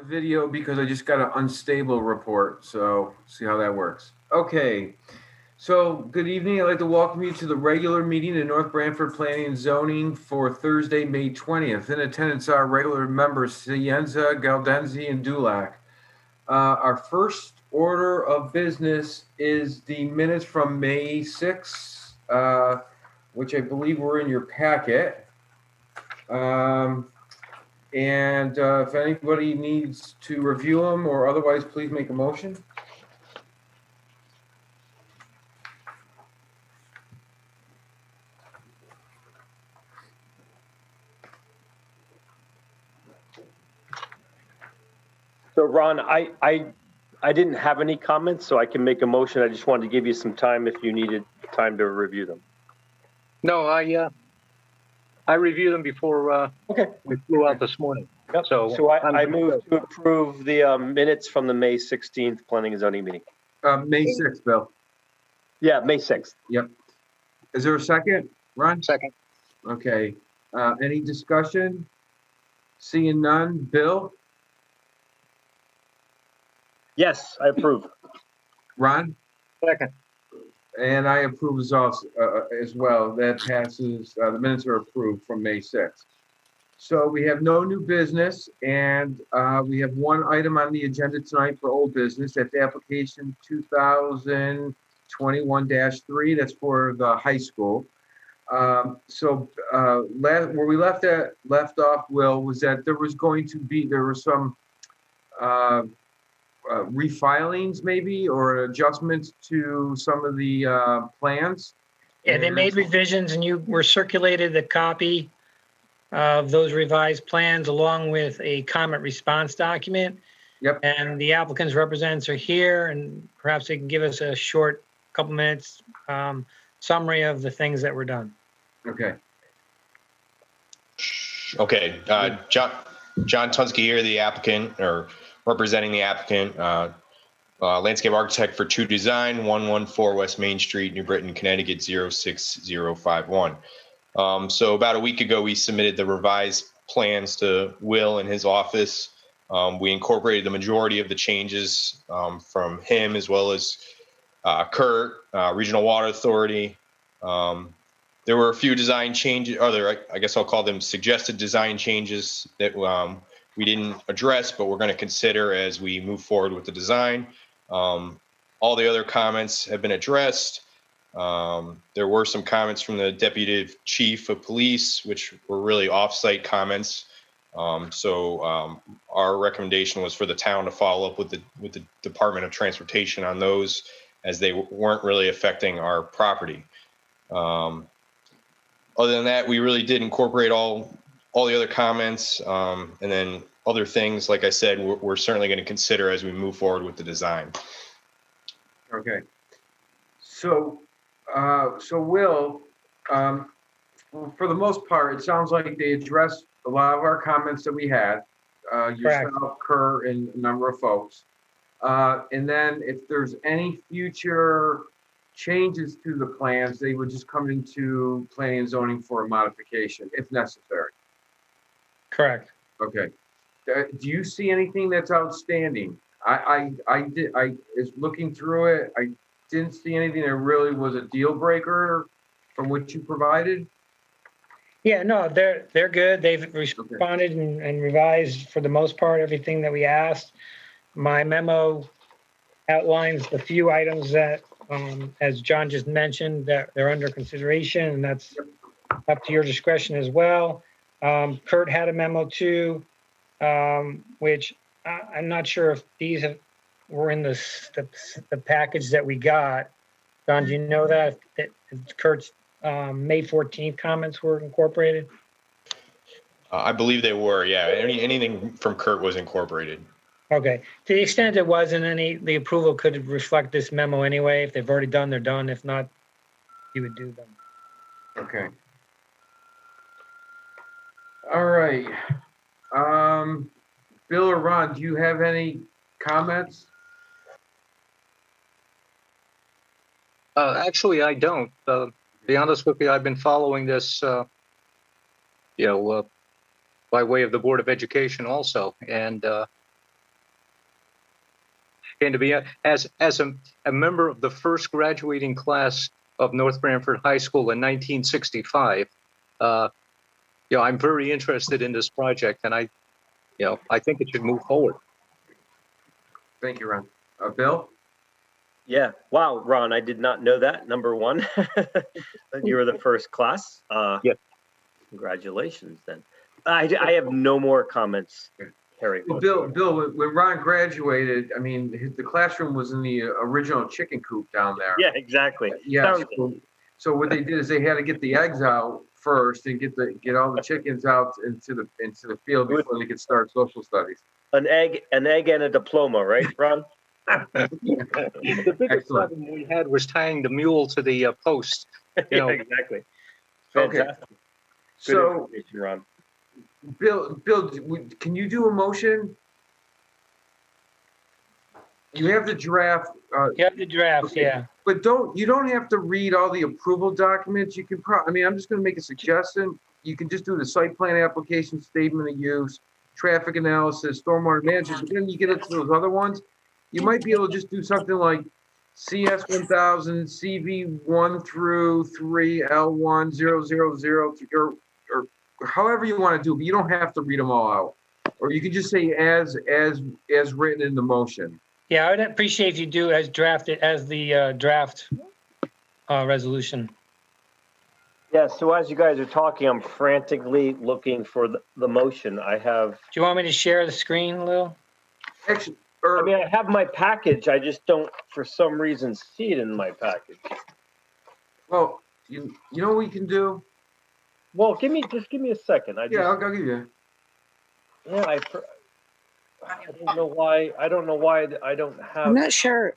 the video because I just got an unstable report, so see how that works. Okay, so good evening. I'd like to welcome you to the regular meeting in North Brantford Planning and Zoning for Thursday, May 20th. In attendance are regular members Cienza, Galdenzi, and Dulac. Our first order of business is the minutes from May 6th, which I believe were in your packet. If anybody needs to review them or otherwise, please make a motion. So Ron, I didn't have any comments, so I can make a motion. I just wanted to give you some time if you needed time to review them. No, I reviewed them before we flew out this morning. Yep. So I move to approve the minutes from the May 16th Planning and Zoning meeting. May 6th, Bill. Yeah, May 6th. Yep. Is there a second, Ron? Second. Okay. Any discussion? Seeing none. Bill? Yes, I approve. Ron? Second. And I approve as well. That passes. The minutes are approved from May 6th. So we have no new business, and we have one item on the agenda tonight for old business. That's application 2021-3. That's for the high school. Where we left off, Will, was that there was some refilings maybe, or adjustments to some of the plans. Yeah, they made revisions, and you were circulated a copy of those revised plans along with a comment response document. Yep. And the applicant's representatives are here, and perhaps they can give us a short couple minutes summary of the things that were done. Okay. Okay. John Tunsky here, the applicant, or representing the applicant, landscape architect for True Design, 114 West Main Street, New Britain, Connecticut, 06051. So about a week ago, we submitted the revised plans to Will in his office. We incorporated the majority of the changes from him, as well as Kurt, Regional Water Authority. There were a few design changes, I guess I'll call them suggested design changes that we didn't address, but we're going to consider as we move forward with the design. All the other comments have been addressed. There were some comments from the Deputy Chief of Police, which were really off-site comments. Our recommendation was for the town to follow up with the Department of Transportation on those, as they weren't really affecting our property. Other than that, we really did incorporate all the other comments, and then other things, like I said, we're certainly going to consider as we move forward with the design. Okay. So Will, for the most part, it sounds like they addressed a lot of our comments that we had, yourself, Kerr, and a number of folks. And then if there's any future changes to the plans, they would just come into planning and zoning for a modification if necessary. Correct. Okay. Do you see anything that's outstanding? I is looking through it. I didn't see anything that really was a deal breaker from what you provided. Yeah, no, they're good. They've responded and revised for the most part everything that we asked. My memo outlines the few items that, as John just mentioned, that they're under consideration, and that's up to your discretion as well. Kurt had a memo too, which I'm not sure if these were in the package that we got. John, do you know that Kurt's May 14th comments were incorporated? I believe they were, yeah. Anything from Kurt was incorporated. Okay. To the extent it wasn't the approval could reflect this memo anyway. If they've already done, they're done. If not, you would do them. Okay. All right. Bill or Ron, do you have any comments? Actually, I don't. To be honest with you, I've been following this, by way of the Board of Education also. And And to be as a member of the first graduating class of North Branford High School in 1965, I'm very interested in this project, and I think it should move forward. Thank you, Ron. Bill? Yeah. Wow, Ron, I did not know that. Number one, that you were the first class. Yeah. Congratulations, then. I have no more comments, Harry. Well, Bill, when Ron graduated, I mean, the classroom was in the original chicken coop down there. Yeah, exactly. Yeah. So what they did is they had to get the eggs out first and get all the chickens out into the field before they could start social studies. An egg and a diploma, right, Ron? The biggest problem we had was tying the mule to the post. Yeah, exactly. Okay. Fantastic. Good So, information, Ron. Bill, can you do a motion? You have the draft. You have the draft, Okay. yeah. But you don't have to read all the approval documents. You can I'm just going to make a suggestion. You can just do the site plan application, statement of use, traffic analysis, stormwater management. But then you get into those other ones. You might be able to just do something like CS 1000, CV 1 through 3, L1, 000, or however you want to do, but you don't have to read them all out. Or you can just say as written in the motion. Yeah, I would appreciate if you do as drafted as the draft resolution. Yeah, so as you guys are talking, I'm frantically looking for the motion. I have. Do you want me to share the screen, Lil? Actually, I have my package. I just don't, for some reason, see it in my package. well, you know what we can do? Well, give me a second. I'll give you. Yeah, I don't know why. I don't know why I don't have. I'm not sure.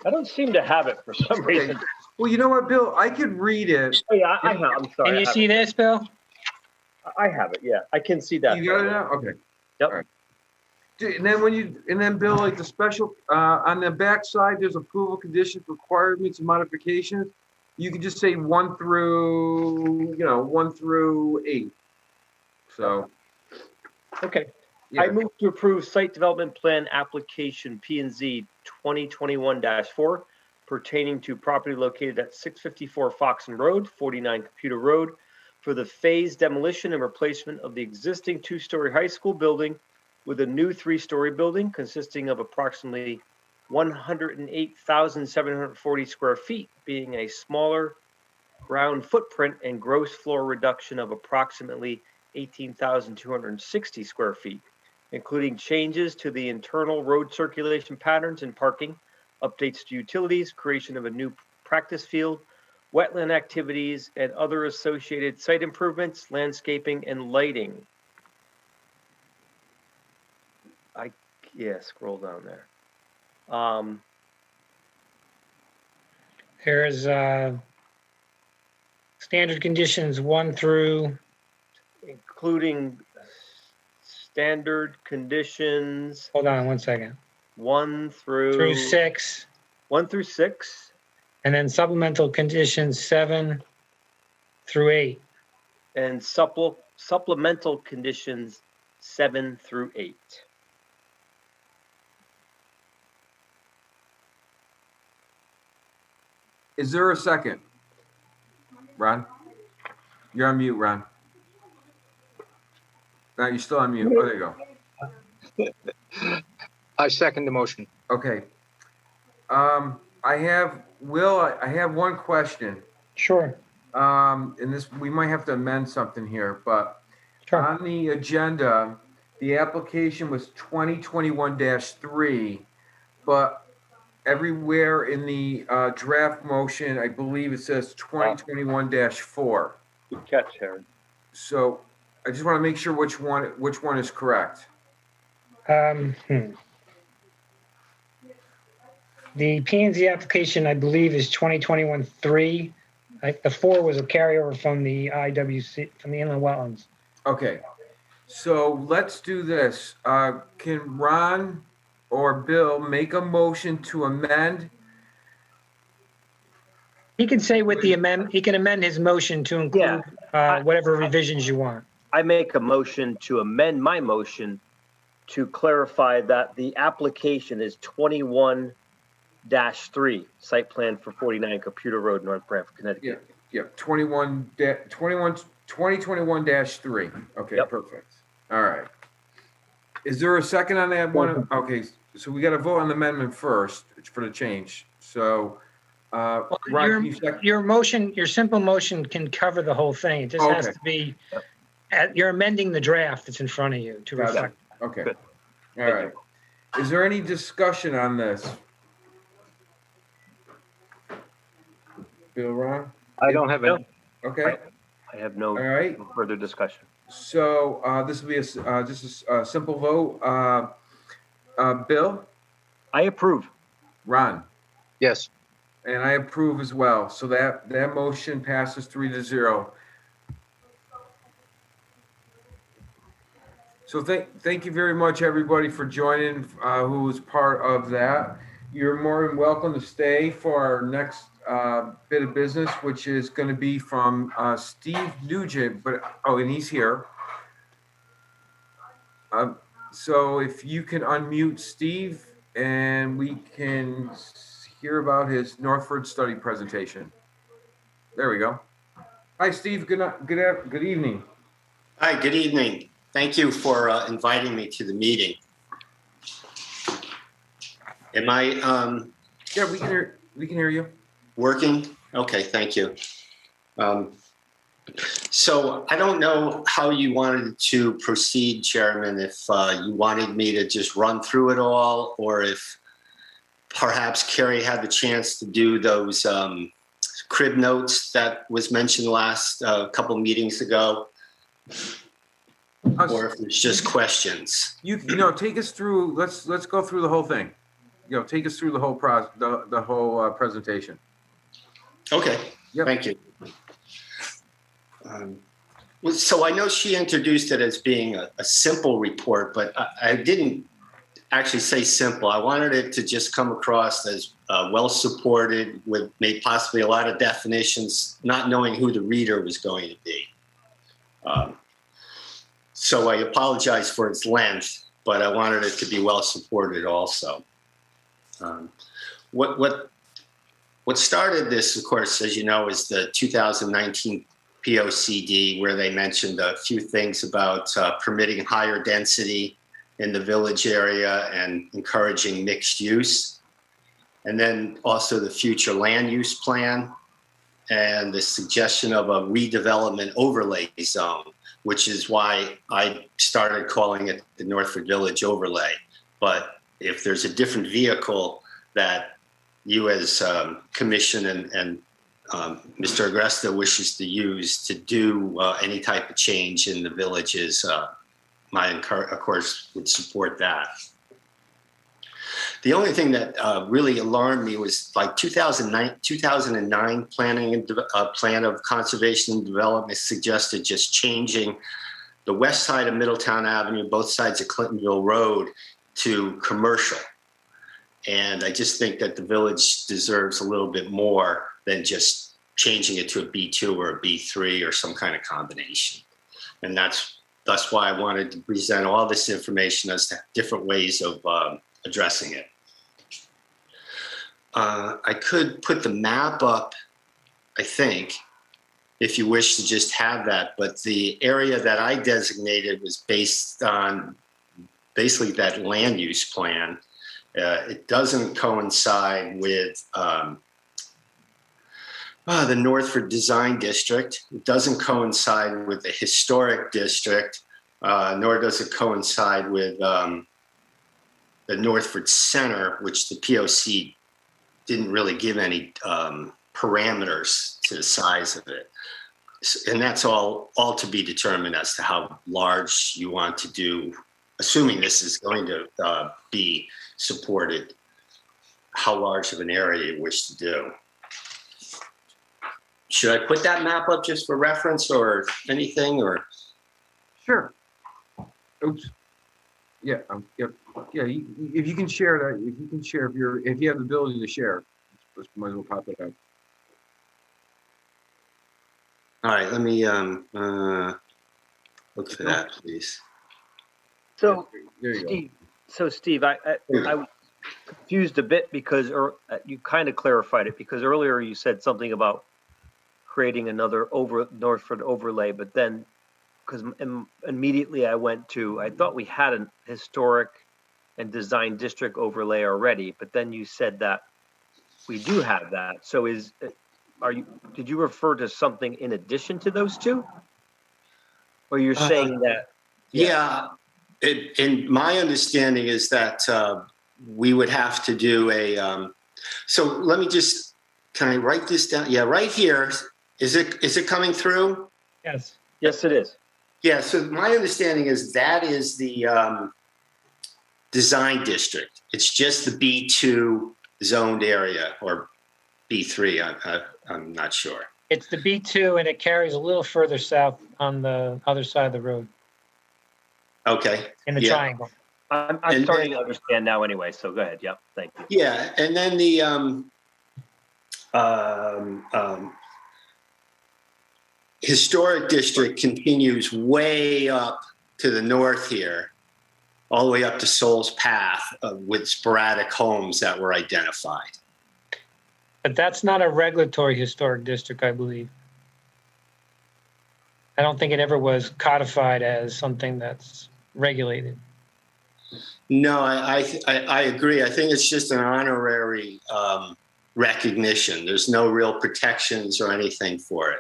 I don't seem to have it for some reason. Well, you know what, Bill? I could read it. Oh, yeah, I have. I'm sorry. Can you see this, Bill? I have it. Yeah, I can see that. You got it now? Okay. Yep. All right. And then Bill, like the special on the back side, there's approval conditions, requirements, and modifications. You can just say 1 through 8. So. Okay. Yeah. I move to approve site development plan application P&Z 2021-4 pertaining to property located at 654 Foxen Road, 49 Computer Road, for the phased demolition and replacement of the existing 2-story high school building with a new 3-story building consisting of approximately 108,740 square feet, being a smaller ground footprint and gross floor reduction of approximately 18,260 square feet, including changes to the internal road circulation patterns and parking, updates to utilities, creation of a new practice field, wetland activities, and other associated site improvements, landscaping, and lighting. Scroll down there. There's standard conditions 1 through. Including standard conditions. Hold on 1 second. 1 through 6. 1 through 6. And then supplemental conditions 7 through 8. And supplemental conditions 7 through 8. Is there a second? Ron? You're on mute, Ron. No, you're still on mute. Oh, there you go. I second the motion. Okay. I have one question. Sure. And this, we might have to amend something here, but Sure. on the agenda, the application was 2021-3, but everywhere in the draft motion, I believe it says 2021-4. Good catch, Aaron. So I just want to make sure which one is correct. The P&Z application, I believe, is 2021-3. The 4 was a carryover from the IWC, from the inland wetlands. Okay, so let's do this. Can Ron or Bill make a motion to amend? He can say with the amend, he can amend his motion to include whatever revisions you want. I make a motion to amend my motion to clarify that the application is 21-3, site plan for 49 Computer Road, North Brantford, Connecticut. Yep, 2021-3. Okay, Yep. perfect. All right. Is there a second on that one? Okay, so we got to vote on the amendment first for the change. So, Well, Ron, can you second? your motion, your simple motion can cover the whole thing. It just has Okay. to be, you're amending the draft that's in front of you to Got it. reflect. Okay. Good. All Thank right. Is there any discussion on this? Bill, Ron? I don't have any. Okay. I have no All right. further discussion. So this will be just a simple vote. Bill? I approve. Ron? Yes. And I approve as well. So that motion passes 3-0. So thank you very much, everybody, for joining, who was part of that. You're more than welcome to stay for our next bit of business, which is going to be from Steve Nugent, and he's here. So if you can unmute Steve, and we can hear about his Northford study presentation. There we go. Hi, Steve. Good evening. Hi, good evening. Thank you for inviting me to the meeting. Am I Yeah, we can hear you. working? Okay, thank you. So I don't know how you wanted to proceed, Chairman, if you wanted me to just run through it all, or if perhaps Carrie had the chance to do those crib notes that was mentioned last couple meetings ago, or if it's just questions. You know, take us through. Let's go through the whole thing. You know, take us through the whole presentation. Okay, Yep. Thank you. So I know she introduced it as being a simple report, but I didn't actually say simple. I wanted it to just come across as well supported, with maybe possibly a lot of definitions, not knowing who the reader was going to be. So I apologize for its length, but I wanted it to be well supported also. What started this, of course, as you know, is the 2019 POCD, where they mentioned a few things about permitting higher density in the village area and encouraging mixed use. And then also the future land use plan and the suggestion of a redevelopment overlay zone, which is why I started calling it the Northford Village Overlay. But if there's a different vehicle that you as commission and Mr. Agresta wishes to use to do any type of change in the villages, of course, would support that. The only thing that really alarmed me was like 2009 planning and plan of conservation and development suggested just changing the west side of Middletown Avenue, both sides of Clintonville Road, to commercial. And I just think that the village deserves a little bit more than just changing it to a B2 or a B3 or some kind of combination. And that's why I wanted to present all this information as to different ways of addressing it. I could put the map up, I think, if you wish to just have that. But the area that I designated was based on basically that land use plan. It doesn't coincide with the Northford Design District. It doesn't coincide with the Historic District, nor does it coincide with the Northford Center, which the POC didn't really give any parameters to the size of it. And that's all to be determined as to how large you want to do, assuming this is going to be supported, how large of an area you wish to do. Should I put that map up just for reference or anything, or? Sure. Oops. Yeah. Yep. Yeah. If you can share that, if you have the ability to share, let's might as well pop it up. All right. Let me look for that, please. So, There you go. Steve, I was confused a bit because you kind of clarified it, because earlier you said something about creating another Northford overlay, but then because immediately I thought we had an historic and design district overlay already, but then you said that we do have that. So did you refer to something in addition to those two? Or you're saying that? Yeah. And my understanding is that we would have to do so let me just, can I write this down? Yeah, right here. Is it coming through? Yes. Yes, it is. Yeah, so my understanding is that is the design district. It's just the B2 zoned area, or B3, I'm not sure. It's the B2, and it carries a little further south on the other side of the road. Okay. In the triangle. I'm starting to understand now anyway, so go ahead. Yep, thank you. Yeah, and then the historic district continues way up to the north here, all the way up to Souls Path with sporadic homes that were identified. But that's not a regulatory historic district, I believe. I don't think it ever was codified as something that's regulated. No, I agree. I think it's just an honorary recognition. There's no real protections or anything for it.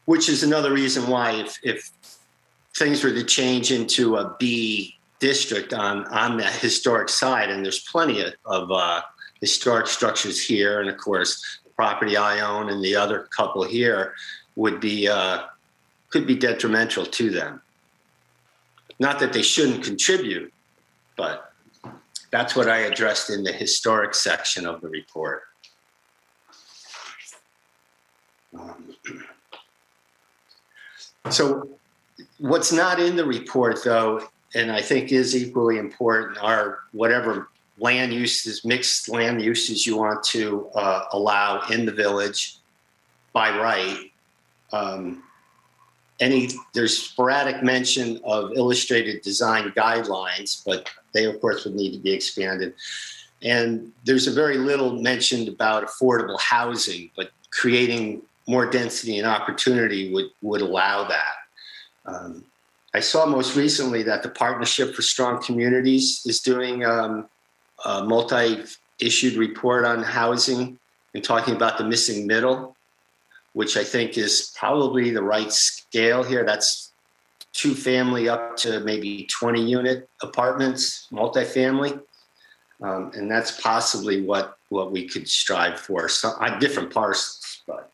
Which is another reason why if things were to change into a B district on the historic side, and there's plenty of historic structures here, and of course, the property I own and the other couple here would be could be detrimental to them. Not that they shouldn't contribute, but that's what I addressed in the historic section of the report. So what's not in the report, though, and I think is equally important, are whatever land uses, mixed land uses you want to allow in the village by right. There's sporadic mention of illustrated design guidelines, but they, of course, would need to be expanded. And there's a very little mentioned about affordable housing, but creating more density and opportunity would allow that. I saw most recently that the Partnership for Strong Communities is doing a multi-issued report on housing and talking about the missing middle, which I think is probably the right scale here. That's 2-family up to maybe 20-unit apartments, multifamily. And that's possibly what we could strive for, on different parcels. But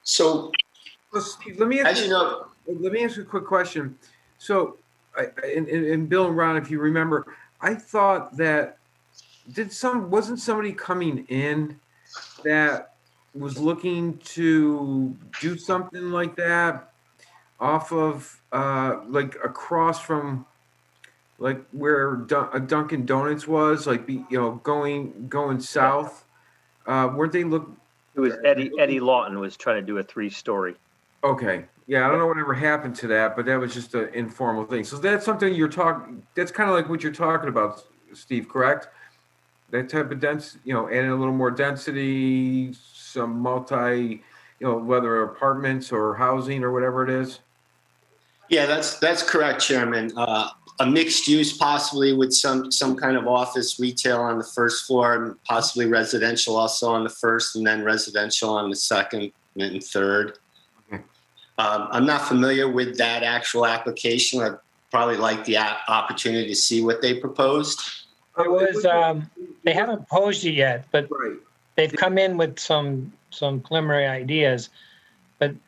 so, Steve, let me ask you a quick question. So, and Bill and Ron, if you remember, I thought that wasn't somebody coming in that was looking to do something like that off of like across from like where Dunkin' Donuts was, like going south. Weren't they looking? It was Eddie Lawton was trying to do a 3-story. Okay. Yeah, I don't know whatever happened to that, but that was just an informal thing. So that's something that's kind of like what you're talking about, Steve, correct? That type of density, adding a little more density, some multi, whether apartments or housing or whatever it is. Yeah, that's correct, Chairman. A mixed use possibly with some kind of office retail on the first floor, and possibly residential also on the first, and then residential on the second and third. Okay. I'm not familiar with that actual application. I'd probably like the opportunity to see what they proposed. It was they haven't proposed it yet, but they've come in with some preliminary ideas.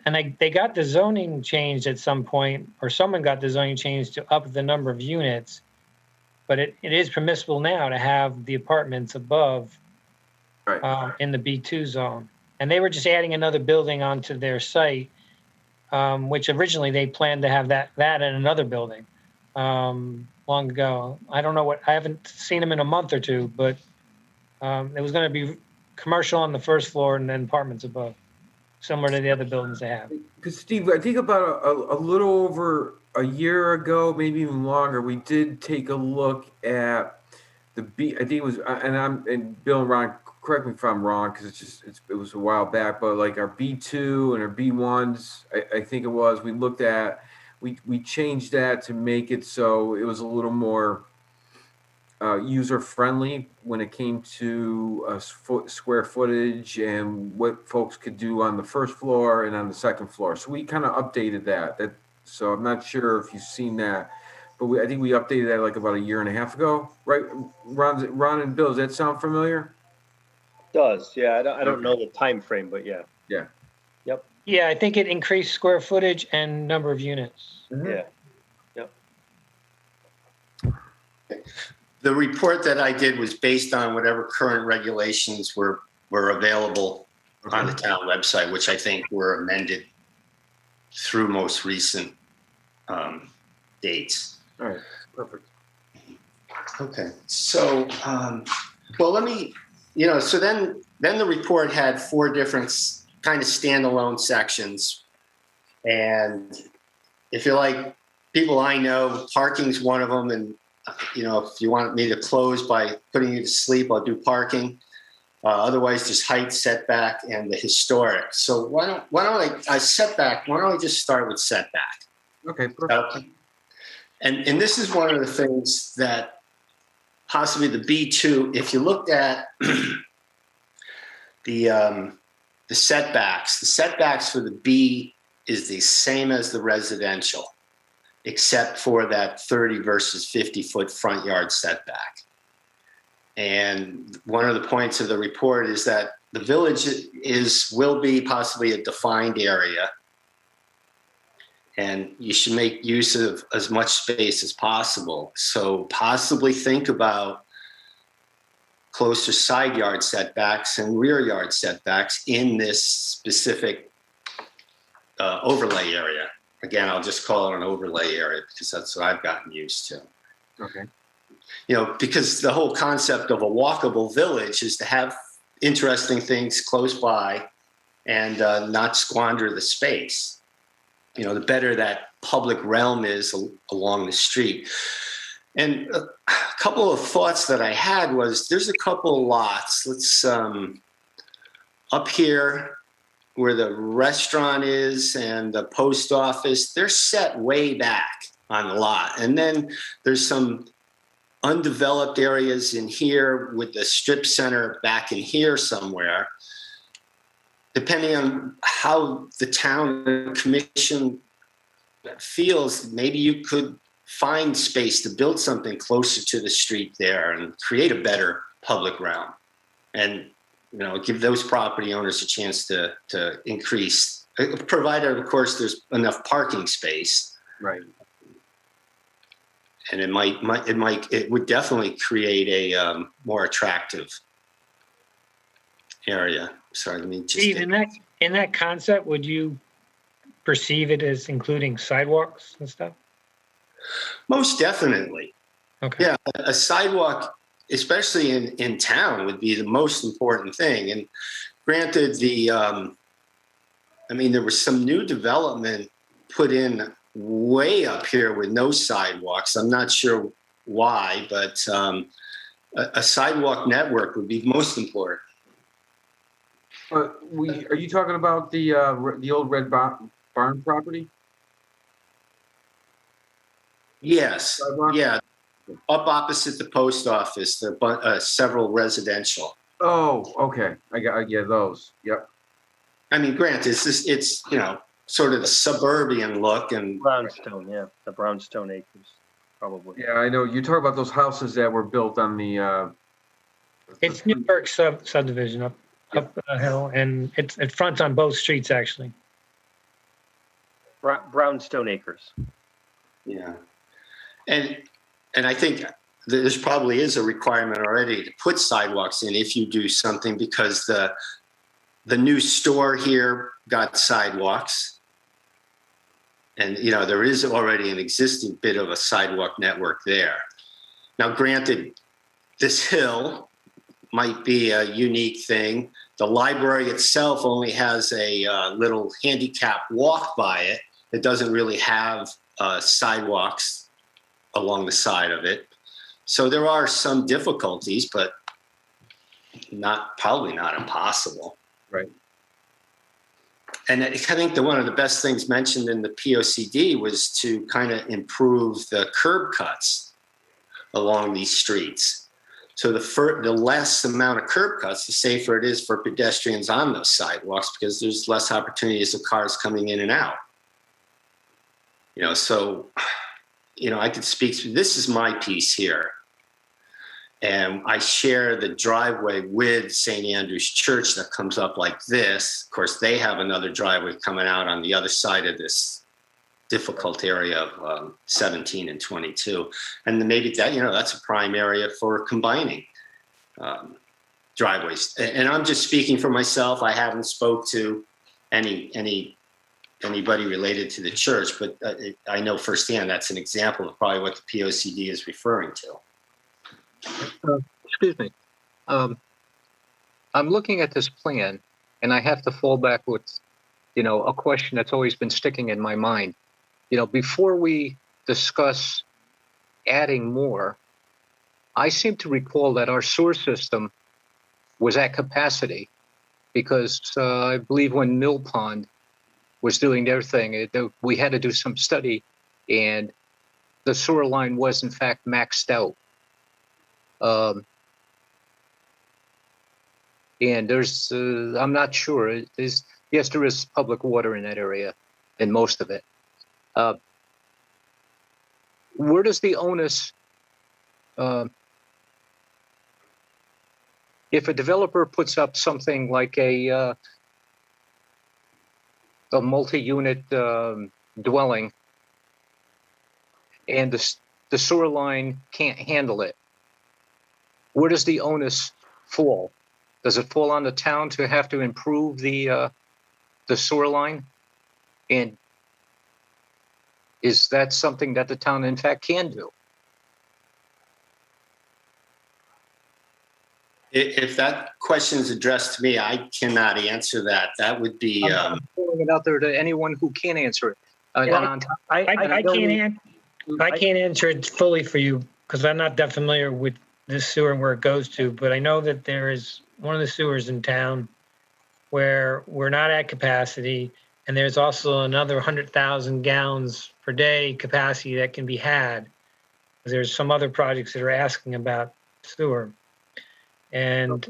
And they got the zoning changed at some point, or someone got the zoning changed to up the number of units. But it is permissible now to have the apartments above in the B2 zone. And they were just adding another building onto their site, which originally they planned to have that in another building long ago. I don't know I haven't seen them in a month or two, but it was going to be commercial on the first floor and then apartments above. similar to the other buildings they have. Because Steve, I think about a little over a year ago, maybe even longer, we did take a look at the B. I think it was, and Bill and Ron, correct me if I'm wrong, because it was a while back, but like our B2 and our B1s, I think it was. We looked at, we changed that to make it so it was a little more user friendly when it came to square footage and what folks could do on the first floor and on the second floor. So we kind of updated that. So I'm not sure if you've seen that, but I think we updated that like about a year and a half ago, right? Ron and Bill, does that sound familiar? Does, yeah. I don't know the time frame, but yeah. Yeah. Yep. Yeah, I think it increased square footage and number of units. Mm-hmm. Yeah. Yep. The report that I did was based on whatever current regulations were available on the town website, which I think were amended through most recent dates. All right, perfect. Okay, so, well, let me, so then the report had 4 different kind of standalone sections. And if you're like people I know, parking's one of them. And, if you want me to close by putting you to sleep, I'll do parking. Otherwise, just height, setback, and the historic. So why don't I setback? Why don't I just start with setback? Okay, perfect. And this is one of the things that possibly the B2, if you looked at the setbacks for the B is the same as the residential, except for that 30 versus 50-foot front yard setback. And one of the points of the report is that the village will be possibly a defined area, and you should make use of as much space as possible. So possibly think about closer side yard setbacks and rear yard setbacks in this specific overlay area. Again, I'll just call it an overlay area because that's what I've gotten used to. Okay. Because the whole concept of a walkable village is to have interesting things close by and not squander the space. The better that public realm is along the street. And a couple of thoughts that I had was there's a couple of lots. Let's up here where the restaurant is and the post office, they're set way back on the lot. And then there's some undeveloped areas in here with the strip center back in here somewhere. Depending on how the town commission feels, maybe you could find space to build something closer to the street there and create a better public realm. And give those property owners a chance to increase, provided, of course, there's enough parking space. Right. And it would definitely create a more attractive area. Sorry, let me just. Steve, in that concept, would you perceive it as including sidewalks and stuff? Most definitely. Okay. Yeah, a sidewalk, especially in town, would be the most important thing. And granted, there was some new development put in way up here with no sidewalks. I'm not sure why, but a sidewalk network would be most important. Are you talking about the old Red Barn property? Yes. Sidewalk? Yeah. Up opposite the post office, there are several residential. Oh, okay. I get those. Yep. Granted, it's sort of the suburban look and Brownstone, yeah, the Brownstone Acres, probably. Yeah, I know. You talk about those houses that were built on the. It's Newburgh subdivision up the hill, and it fronts on both streets actually. Brownstone Acres. Yeah, and I think there's probably is a requirement already to put sidewalks in if you do something, because the new store here got sidewalks. And, there is already an existing bit of a sidewalk network there. Now, granted, this hill might be a unique thing. The library itself only has a little handicap walk by it. It doesn't really have sidewalks along the side of it. So there are some difficulties, but probably not impossible. Right. And I think one of the best things mentioned in the POCD was to kind of improve the curb cuts along these streets. So the less amount of curb cuts, the safer it is for pedestrians on those sidewalks, because there's less opportunities of cars coming in and out. So, I could speak to, this is my piece here. And I share the driveway with St. Andrew's Church that comes up like this. Of course, they have another driveway coming out on the other side of this difficult area of 17 and 22. And then maybe that's a prime area for combining driveways. And I'm just speaking for myself. I haven't spoke to anybody related to the church, but I know firsthand that's an example of probably what the POCD is referring to. Excuse me. I'm looking at this plan, and I have to fall back with, a question that's always been sticking in my mind. Before we discuss adding more, I seem to recall that our sewer system was at capacity, because I believe when Mill Pond was doing their thing, we had to do some study, and the sewer line was in fact maxed out. And there's, I'm not sure. Yes, there is public water in that area, in most of it. Where does the onus, if a developer puts up something like a multi-unit dwelling, and the sewer line can't handle it, where does the onus fall? Does it fall on the town to have to improve the sewer line? And is that something that the town, in fact, can do? If that question is addressed to me, I cannot answer that. That would be. I'm throwing it out there to anyone who can answer it. I can't answer it fully for you, because I'm not that familiar with this sewer and where it goes to, but I know that there is one of the sewers in town where we're not at capacity, and there's also another 100,000 gallons per day capacity that can be had. There's some other projects that are asking about sewer. And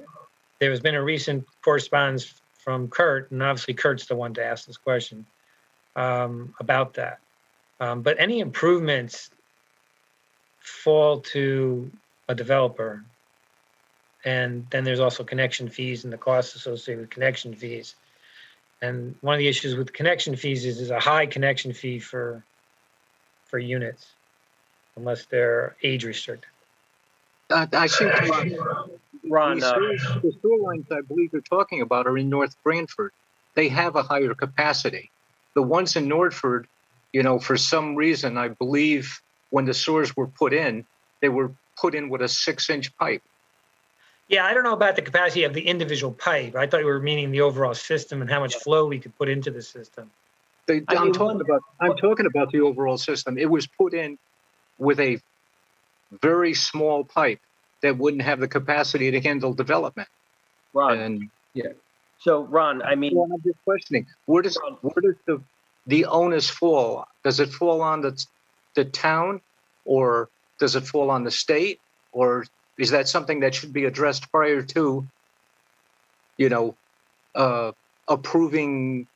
there has been a recent correspondence from Kurt, and obviously Kurt's the one to ask this question about that. But any improvements fall to a developer, and then there's also connection fees and the costs associated with connection fees. And one of the issues with connection fees is a high connection fee for units, unless they're age restricted. I see. Ron, the sewer lines I believe you're talking about are in North Brantford. They have a higher capacity. The ones in Northford, for some reason, I believe when the sewers were put in, they were put in with a 6-inch pipe. Yeah, I don't know about the capacity of the individual pipe. I thought you were meaning the overall system and how much flow we could put into the system. I'm talking about the overall system. It was put in with a very small pipe that wouldn't have the capacity to handle development. Ron. And yeah. So Ron, I mean, well, I'm just questioning, where does the onus fall? Does it fall on the town, or does it fall on the state, or is that something that should be addressed prior to, approving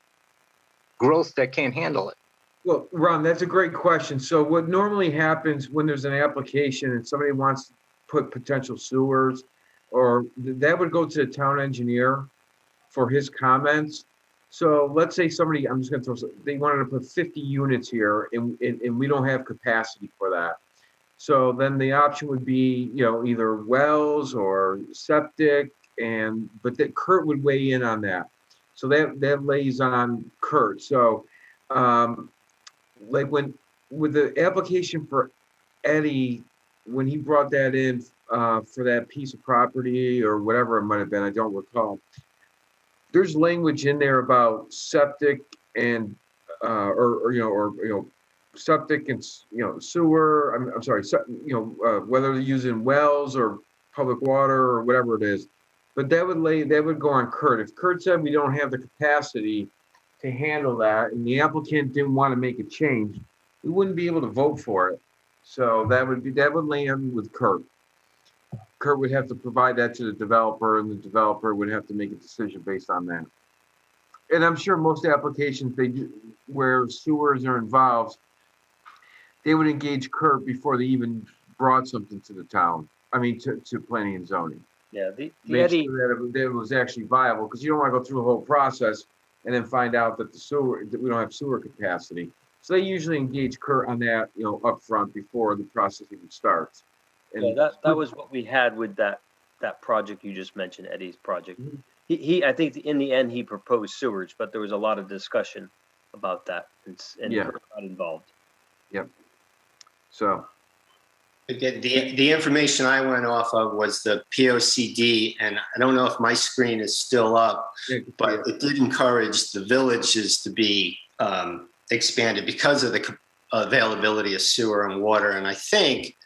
growth that can't handle it? Well, Ron, that's a great question. So what normally happens when there's an application and somebody wants to put potential sewers, or that would go to the town engineer for his comments. So let's say somebody, I'm just going to throw, they wanted to put 50 units here, and we don't have capacity for that. So then the option would be, either wells or septic, but that Kurt would weigh in on that. So that lays on Kurt. So like with the application for Eddie, when he brought that in for that piece of property or whatever it might have been, I don't recall. there's language in there about septic and, septic and, sewer, I'm sorry, whether they're using wells or public water or whatever it is. But that would go on Kurt. If Kurt said we don't have the capacity to handle that and the applicant didn't want to make a change, we wouldn't be able to vote for it. So that would land with Kurt. Kurt would have to provide that to the developer, and the developer would have to make a decision based on that. And I'm sure most applications where sewers are involved, they would engage Kurt before they even brought something to the town. I mean, to planning and zoning. Yeah, the Make Eddie, sure that it was actually viable, because you don't want to go through the whole process and then find out that we don't have sewer capacity. So they usually engage Kurt on that, up front before the process even starts. And yeah, that was what we had with that project you just mentioned, Eddie's project. He I think in the end he proposed sewage, but there was a lot of discussion about that, and Yeah. Kurt got involved. Yep. So The information I went off of was the POCD, and I don't know if my screen is still up, but it did encourage the villages to be expanded because of the availability of sewer and water. And I think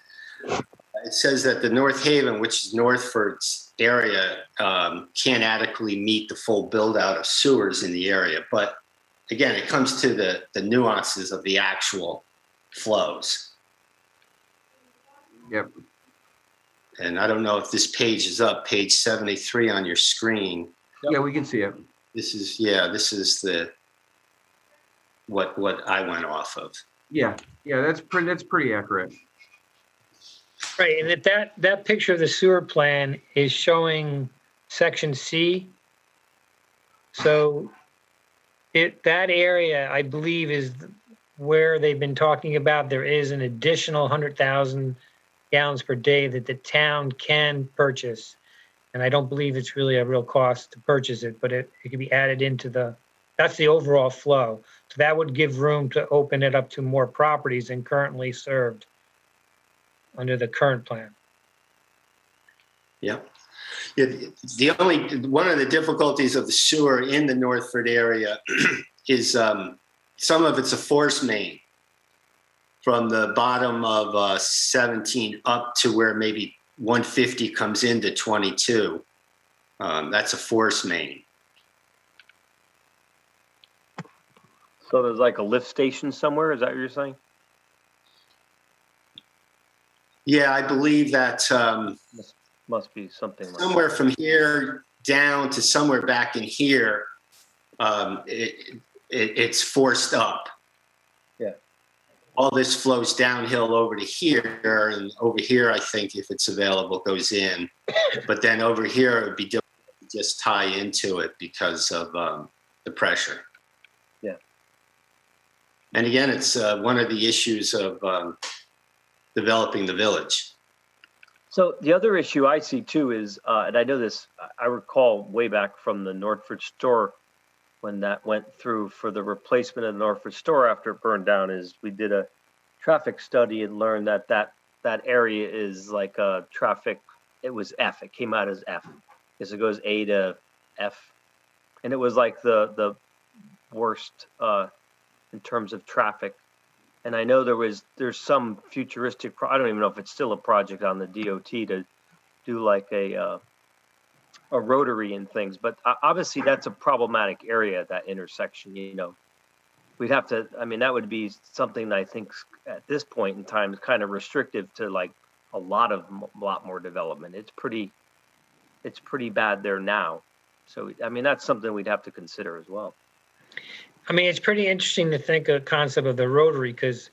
it says that the North Haven, which is Northford's area, can't adequately meet the full build out of sewers in the area. But again, it comes to the nuances of the actual flows. Yep. And I don't know if this page is up, page 73 on your screen. Yeah, we can see it. This is what I went off of. Yeah, that's pretty accurate. Right, and that picture of the sewer plan is showing section C. So that area, I believe, is where they've been talking about. There is an additional 100,000 gallons per day that the town can purchase. And I don't believe it's really a real cost to purchase it, but it can be added into that's the overall flow. So that would give room to open it up to more properties than currently served under the current plan. Yeah. One of the difficulties of the sewer in the Northford area is some of it's a force main from the bottom of 17 up to where maybe 150 comes into 22. That's a force main. So there's like a lift station somewhere. Is that what you're saying? Yeah, I believe that Must be something like somewhere from here down to somewhere back in here, it's forced up. Yeah. All this flows downhill over to here, and over here, I think if it's available, goes in. But then over here, it would be difficult to just tie into it because of the pressure. Yeah. And again, it's one of the issues of developing the village. So the other issue I see too is, and I know this, I recall way back from the Northford store when that went through for the replacement of the Northford store after it burned down, is we did a traffic study and learned that area is like a traffic, it was F, it came out as F, because it goes A to F. And it was like the worst in terms of traffic. And I know there's some futuristic, I don't even know if it's still a project on the DOT to do like a rotary and things, but obviously that's a problematic area, that intersection, We'd have to, that would be something that I think at this point in time is kind of restrictive to like a lot more development. It's pretty bad there now. So, that's something we'd have to consider as well. It's pretty interesting to think of the concept of the rotary, because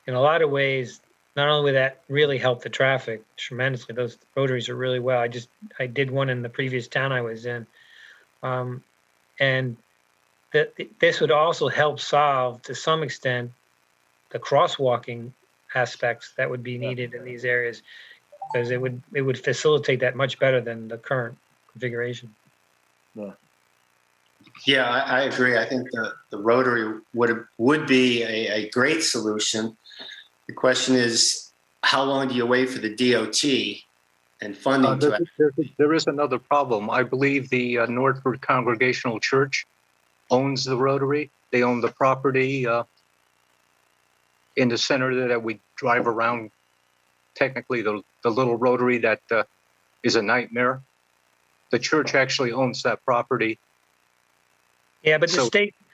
in a lot of ways, not only would that really help the traffic tremendously, those rotaries are really well. I did one in the previous town I was in. And this would also help solve, to some extent, the crosswalking aspects that would be needed in these areas, because it would facilitate that much better than the current configuration. Yeah, I agree. I think the rotary would be a great solution. The question is, how long do you wait for the DOT and funding to. There is another problem. I believe the Northford Congregational Church owns the Rotary. They own the property in the center that we drive around. Technically, the little Rotary that is a nightmare. The church actually owns that property. Yeah, but So-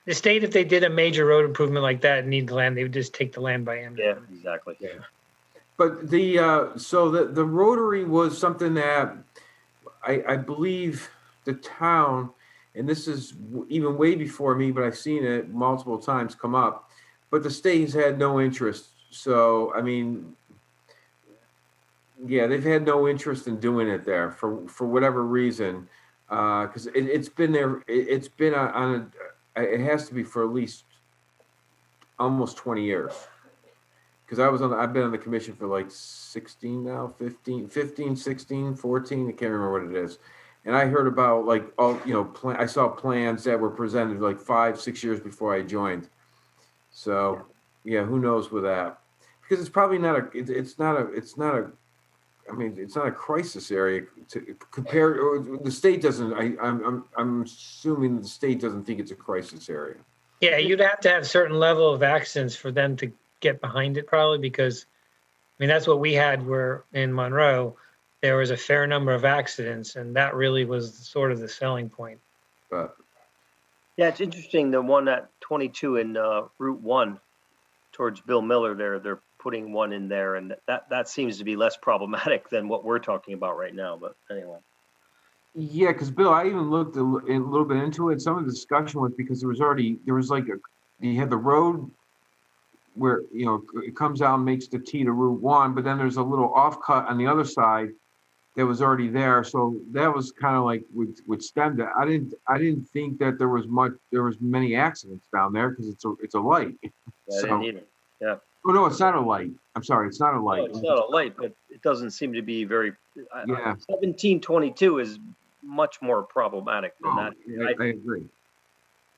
the state, if they did a major road improvement like that and need the land, they would just take the land by eminence. Yeah, exactly. Yeah. But the Rotary was something that I believe the town, and this is even way before me, but I've seen it multiple times come up, but the state has had no interest. So, I mean, yeah, they've had no interest in doing it there for whatever reason. Because it's been there, it's been it has to be for at least almost 20 years. Because I've been on the commission for like 16 now, 15, 16, 14, I can't remember what it is. And I heard about like all, I saw plans that were presented like 5-6 years before I joined. So yeah, who knows with that? Because it's probably not it's not a crisis area to compare, or the state doesn't, I'm assuming the state doesn't think it's a crisis area. Yeah, you'd have to have certain level of accidents for them to get behind it probably, because that's what we had where in Monroe, there was a fair number of accidents, and that really was sort of the selling point. But Yeah, it's interesting. The one at 22 in Route 1 towards Bill Miller there, they're putting one in there, and that seems to be less problematic than what we're talking about right now. But anyway. yeah, because Bill, I even looked a little bit into it. Some of the discussion was because you had the road where, it comes out and makes the T to Route 1, but then there's a little off cut on the other side that was already there. So that was kind of like would stem that. I didn't think that there was many accidents down there because it's a light. Yeah, So, I didn't either. Yeah. Oh no, it's not a light. I'm sorry, it's not a light. No, it's not a light, but it doesn't seem to be very. Yeah. 1722 is much more problematic than that.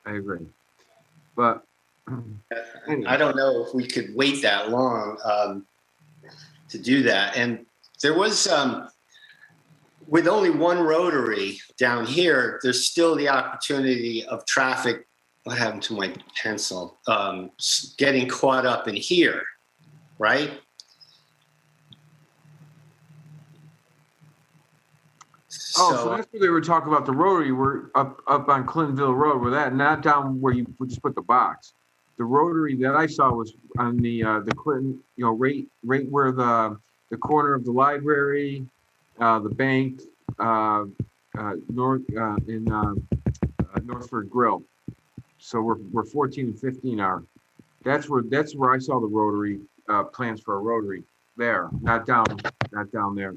I agree. But anyway. I don't know if we could wait that long to do that. And there was, with only one Rotary down here, there's still the opportunity of traffic. What happened to my pencil? Getting caught up in here, right? So that's where they were talking about the Rotary. We're up on Clintonville Road, where that, not down where you just put the box. The Rotary that I saw was on the Clinton, right where the corner of the library, the bank, Northford Grill. So we're 14 and 15 are. That's where I saw the Rotary plans for a Rotary there, not down there.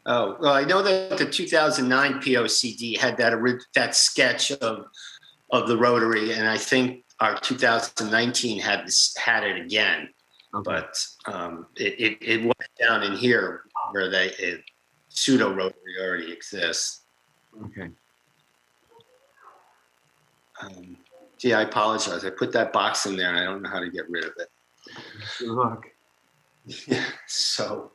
Oh, well, I know that the 2009 POCD had that sketch of the Rotary, and I think our 2019 had it again. Okay. But it went down in here where pseudo Rotary already exists. Okay. Gee, I apologize. I put that box in there, and I don't know how to get rid of it. Good luck. Yeah. So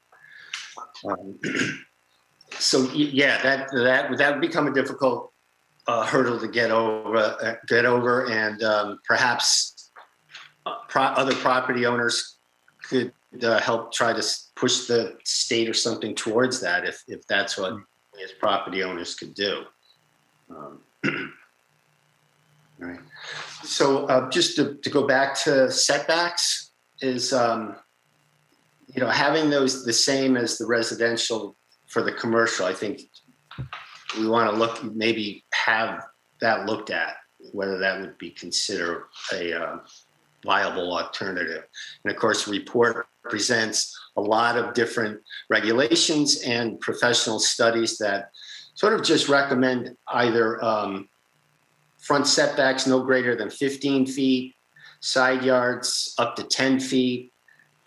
yeah, that would become a difficult hurdle to get over, and perhaps other property owners could help try to push the state or something towards that, if that's what as property owners could do. All right. So just to go back to setbacks is, having those the same as the residential for the commercial. I think we want to maybe have that looked at, whether that would be considered a viable alternative. And of course, the report presents a lot of different regulations and professional studies that sort of just recommend either front setbacks no greater than 15 feet, side yards up to 10 feet,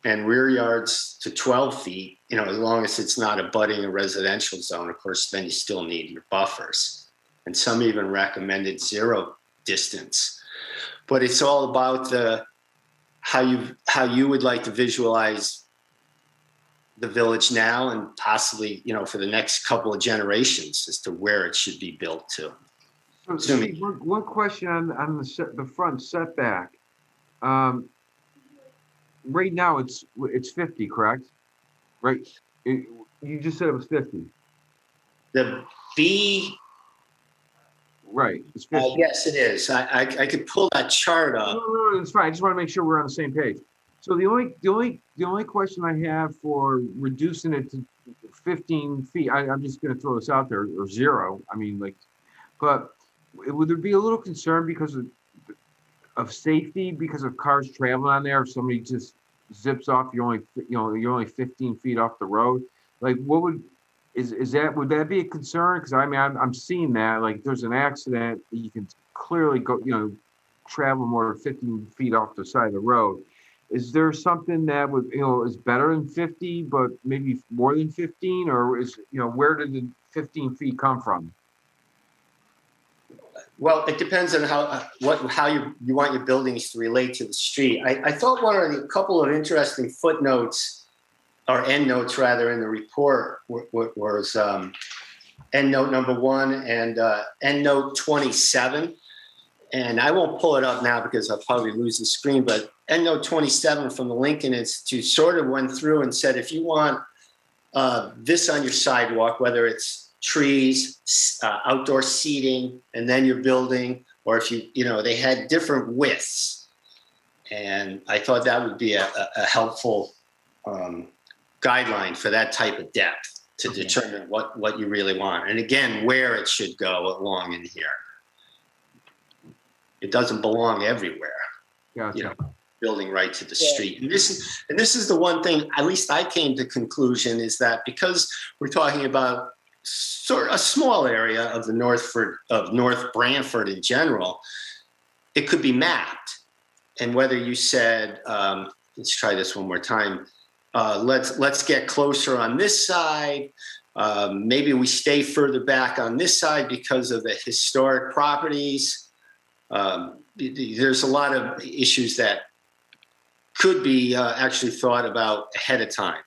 and rear yards to 12 feet, as long as it's not abutting a residential zone. Of course, then you still need your buffers. And some even recommended zero distance. But it's all about how you would like to visualize the village now and possibly, for the next couple of generations as to where it should be built to. So, Assuming- Steve, one question on the front setback. Right now it's 50, correct? Right. You just said it was 50. The B, Right. It's 50. yes, it is. I could pull that chart up. No, it's fine. I just want to make sure we're on the same page. So the only question I have for reducing it to 15 feet, I'm just going to throw this out there, or 0. I mean, but would there be a little concern because of safety, because of cars traveling on there? If somebody just zips off, you're only 15 feet off the road. Like, would that be a concern? Because I mean, I'm seeing that, like, there's an accident, you can clearly go, travel more than 15 feet off the side of the road. Is there something that would, is better than 50, but maybe more than 15, or where did the 15 feet come from? Well, it depends on how you want your buildings to relate to the street. I thought a couple of interesting footnotes, or endnotes rather, in the report was endnote number 1 and endnote 27. And I won't pull it up now because I'll probably lose the screen, but endnote 27 from the Lincoln Institute sort of went through and said, if you want this on your sidewalk, whether it's trees, outdoor seating, and then your building, or if they had different widths. And I thought that would be a helpful guideline for that type of depth to determine what you really want. And again, where it should go along in here. It doesn't belong everywhere. Gotcha. Building right to the street. And this is the one thing, at least I came to conclusion, is that because we're talking about sort of a small area of North Brantford in general, it could be mapped. And whether you said, let's try this one more time. Let's get closer on this side. Maybe we stay further back on this side because of the historic properties. There's a lot of issues that could be actually thought about ahead of time,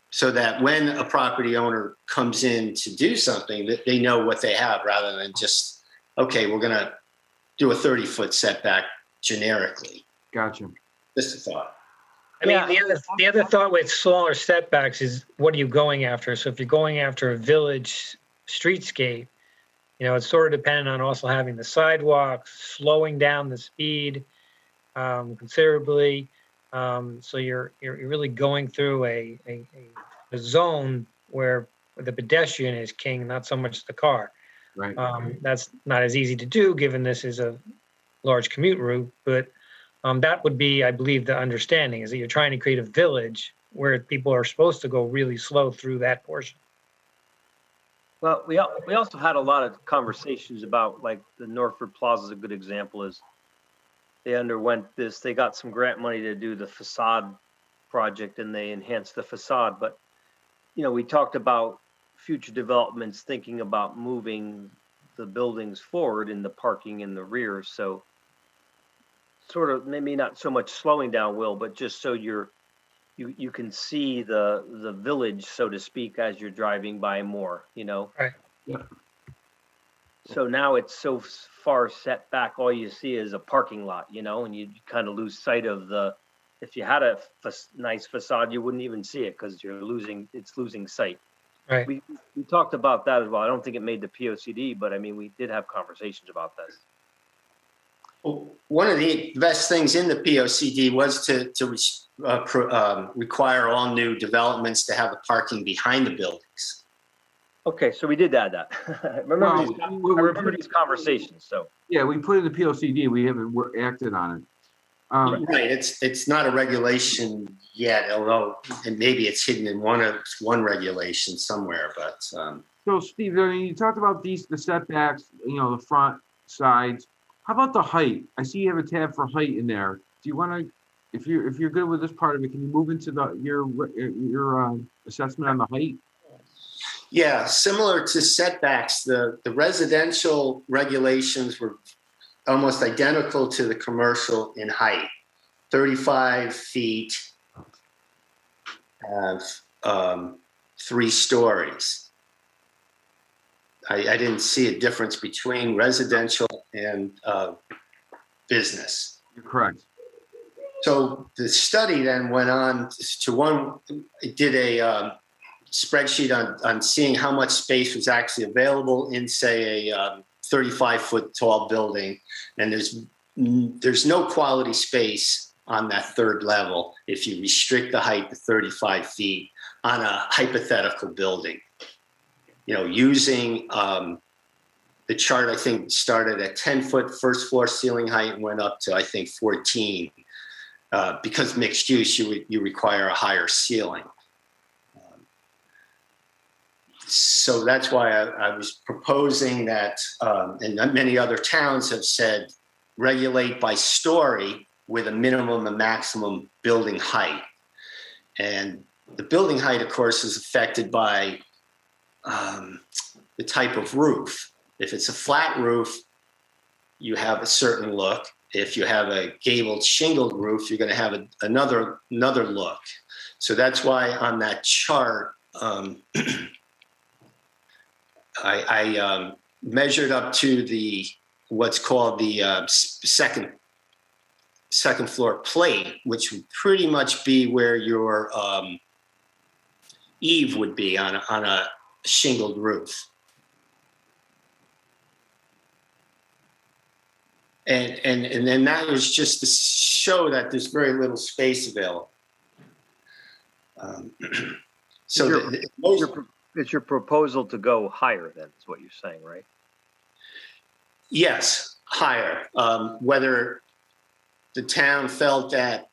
so that when a property owner comes in to do something, that they know what they have, rather than just, okay, we're going to do a 30-foot setback generically. Gotcha. Just a thought. I mean, the other thought with smaller setbacks is, what are you going after? So if you're going after a village streetscape, it's sort of dependent on also having the sidewalks, slowing down the speed considerably. So you're really going through a zone where the pedestrian is king, not so much the car. Right. That's not as easy to do, given this is a large commute route, but that would be, I believe, the understanding is that you're trying to create a village where people are supposed to go really slow through that portion. Well, we also had a lot of conversations about, like, the Norford Plaza is a good example. Is they underwent this, they got some grant money to do the facade project, and they enhanced the facade. But, we talked about future developments, thinking about moving the buildings forward in the parking in the rear. So sort of maybe not so much slowing down, Will, but just so you can see the village, so to speak, as you're driving by more, Right. Yeah. So now it's so far set back, all you see is a parking lot, and you kind of lose sight of if you had a nice facade, you wouldn't even see it because it's losing sight. Right. We talked about that as well. I don't think it made the POCD, but I mean, we did have conversations about this. Well, one of the best things in the POCD was to require all new developments to have the parking behind the buildings. Okay, so we did add that. I remember these conversations. So yeah, we put it in the POCD. We haven't acted on it. Right. It's not a regulation yet, although maybe it's hidden in one regulation somewhere. But so, Steve, you talked about the setbacks, the front, sides. How about the height? I see you have a tab for height in there. Do you want to, if you're good with this part of it, can you move into your assessment on the height? Yeah, similar to setbacks, the residential regulations were almost identical to the commercial in height, 35 feet 3 stories. I didn't see a difference between residential and business. You're correct. So the study then went on to it did a spreadsheet on seeing how much space was actually available in, say, a 35-foot tall building. And there's no quality space on that 3rd level if you restrict the height to 35 feet on a hypothetical building. You know, using the chart, I think, started at 10-foot first floor ceiling height and went up to, I think, 14. Because mixed use, you require a higher ceiling. So that's why I was proposing that, and many other towns have said, regulate by story with a minimum and maximum building height. And the building height, of course, is affected by the type of roof. If it's a flat roof, you have a certain look. If you have a gabled shingled roof, you're going to have another look. So that's why on that chart, I measured up to what's called the second floor plate, which would pretty much be where your eave would be on a shingled roof. And then that was just to show that there's very little space available. It's your proposal to go higher, then, is what you're saying, right? Yes, higher. Whether the town felt that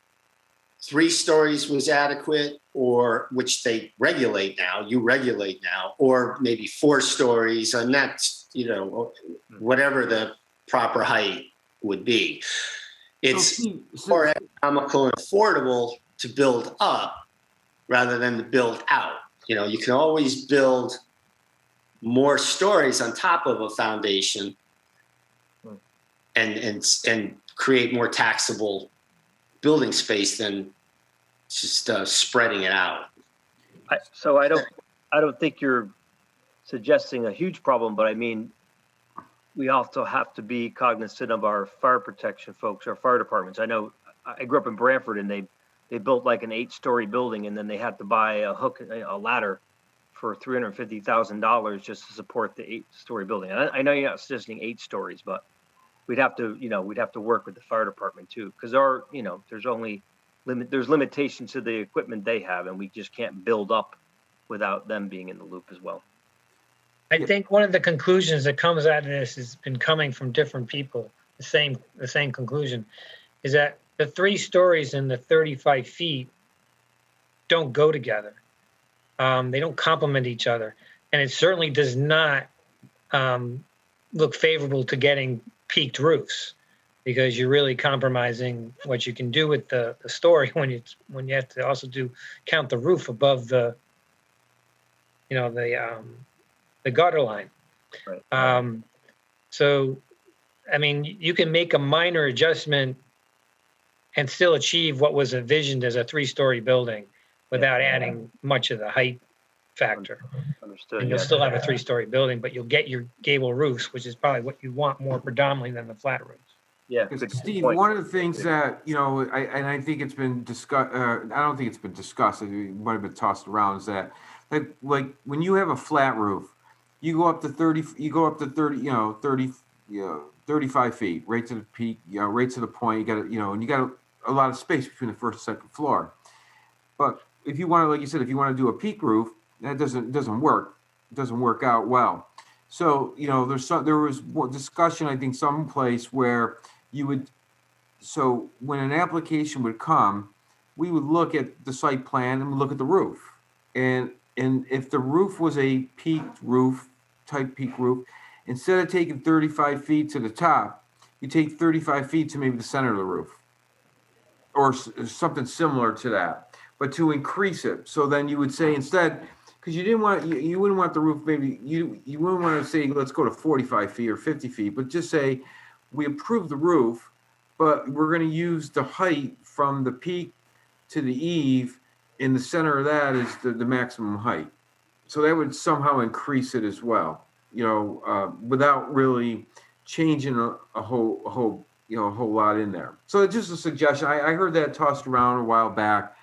3 stories was adequate, or which they regulate now, or maybe 4 stories, and that's, whatever the proper height would be. It's more economical and affordable to build up rather than to build out. You can always build more stories on top of a foundation and create more taxable building space than just spreading it out. So I don't think you're suggesting a huge problem, but I mean, we also have to be cognizant of our fire protection folks, our fire departments. I know I grew up in Brantford, and they built like an 8-story building, and then they had to buy a ladder for $350,000 just to support the 8-story building. And I know you're not suggesting 8 stories, but we'd have to work with the fire department too, because there's limitations to the equipment they have, and we just can't build up without them being in the loop as well. I think one of the conclusions that comes out of this has been coming from different people. The same conclusion is that the 3 stories and the 35 feet don't go together. They don't complement each other, and it certainly does not look favorable to getting peaked roofs, because you're really compromising what you can do with the story when you have to also count the roof above the gutter line. Right. So, I mean, you can make a minor adjustment and still achieve what was envisioned as a 3-story building without adding much of the height factor. Understood. And you'll still have a 3-story building, but you'll get your gable roofs, which is probably what you want more predominantly than the flat roofs. Yeah, Steve, one of the things that, I think it's been discussed, I don't think it's been discussed, it might have been tossed around, is that like when you have a flat roof, you go up to 35 feet, right to the peak, right to the point, you got and you got a lot of space between the first and second floor. But if you want to, like you said, if you want to do a peak roof, that doesn't work. It doesn't work out well. So, there was discussion, I think, someplace where when an application would come, we would look at the site plan and look at the roof. And if the roof was a peaked roof, type peak roof, instead of taking 35 feet to the top, you take 35 feet to maybe the center of the roof, or something similar to that, but to increase it. So then you would say instead, because you wouldn't want the roof, maybe you wouldn't want to say, let's go to 45 feet or 50 feet, but just say, we approve the roof, but we're going to use the height from the peak to the eave in the center of that is the maximum height. So that would somehow increase it as well, without really changing a whole lot in there. So it's just a suggestion. I heard that tossed around a while back.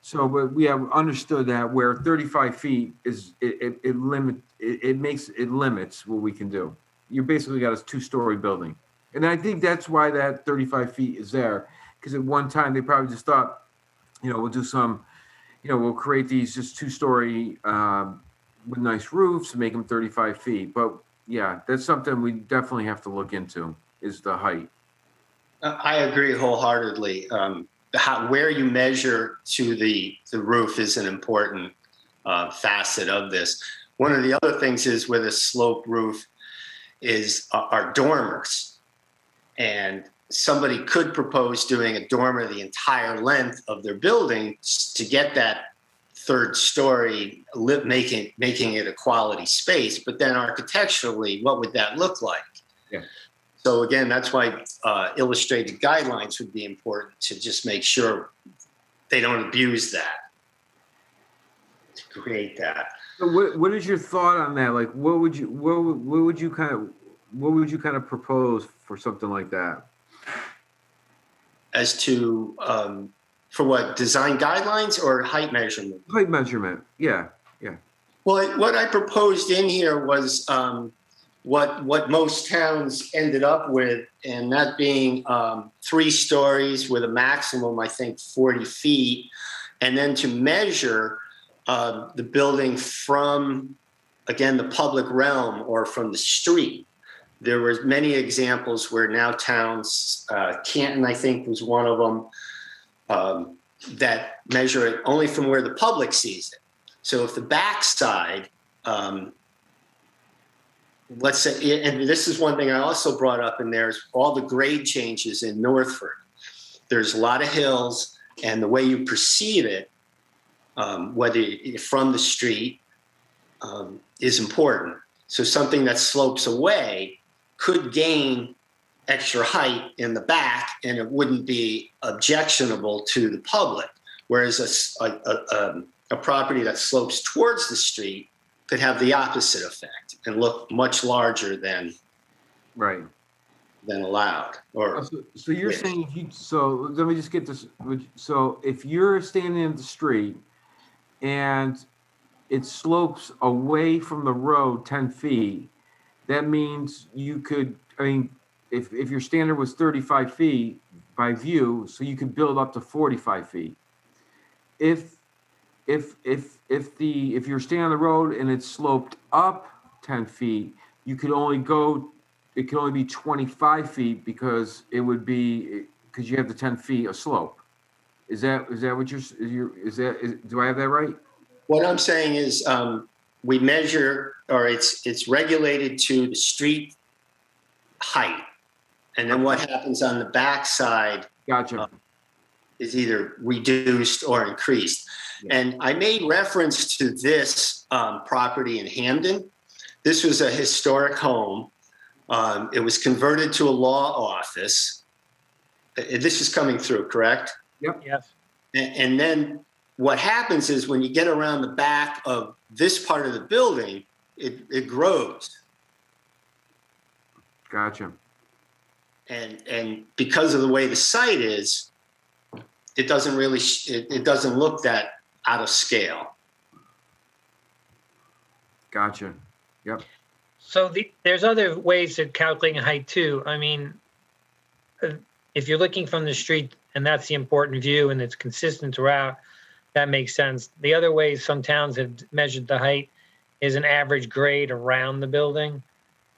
So, but we have understood that where 35 feet is, it limits what we can do. You basically got a 2-story building. And I think that's why that 35 feet is there. Because at one time they probably just thought, we'll do some, we'll create these just 2-story with nice roofs and make them 35 feet. But yeah, that's something we definitely have to look into, is the height. I agree wholeheartedly. Where you measure to the roof is an important facet of this. One of the other things is with a sloped roof are dormers. And somebody could propose doing a dormer the entire length of their building to get that 3rd story, making it a quality space. But then architecturally, what would that look like? Yeah. So again, that's why illustrated guidelines would be important, to just make sure they don't abuse that, to create that. So what is your thought on that? Like, what would you kind of propose for something like that? As to for what, design guidelines or height measurement? Height measurement, yeah. Well, what I proposed in here was what most towns ended up with, and that being 3 stories with a maximum, I think, 40 feet, and then to measure the building from, again, the public realm or from the street. There were many examples where now towns, Canton, I think, was one of them, that measure it only from where the public sees it. So if the backside, let's say, and this is one thing I also brought up in there, is all the grade changes in Northford. There's a lot of hills, and the way you perceive it, whether from the street, is important. So something that slopes away could gain extra height in the back, and it wouldn't be objectionable to the public. Whereas a property that slopes towards the street could have the opposite effect and look much larger than allowed. Or so you're saying so let me just get this. So if you're standing in the street and it slopes away from the road 10 feet, that means you could, if your standard was 35 feet by view, so you could build up to 45 feet. If you're standing on the road and it's sloped up 10 feet, it could only be 25 feet because you have the 10 feet of slope. Is that what do I have that right? What I'm saying is we measure, or it's regulated to the street height. And then what happens on the backside is either reduced or increased. Yeah. And I made reference to this property in Hamden. This was a historic home. It was converted to a law office. This is coming through, correct? Yep. Yes. And then what happens is when you get around the back of this part of the building, it grows. Gotcha. And because of the way the site is, it doesn't really, it doesn't look that out of scale. Gotcha. Yep. So there's other ways of calculating height too. I mean, if you're looking from the street and that's the important view and it's consistent throughout, that makes sense. The other ways some towns have measured the height is an average grade around the building.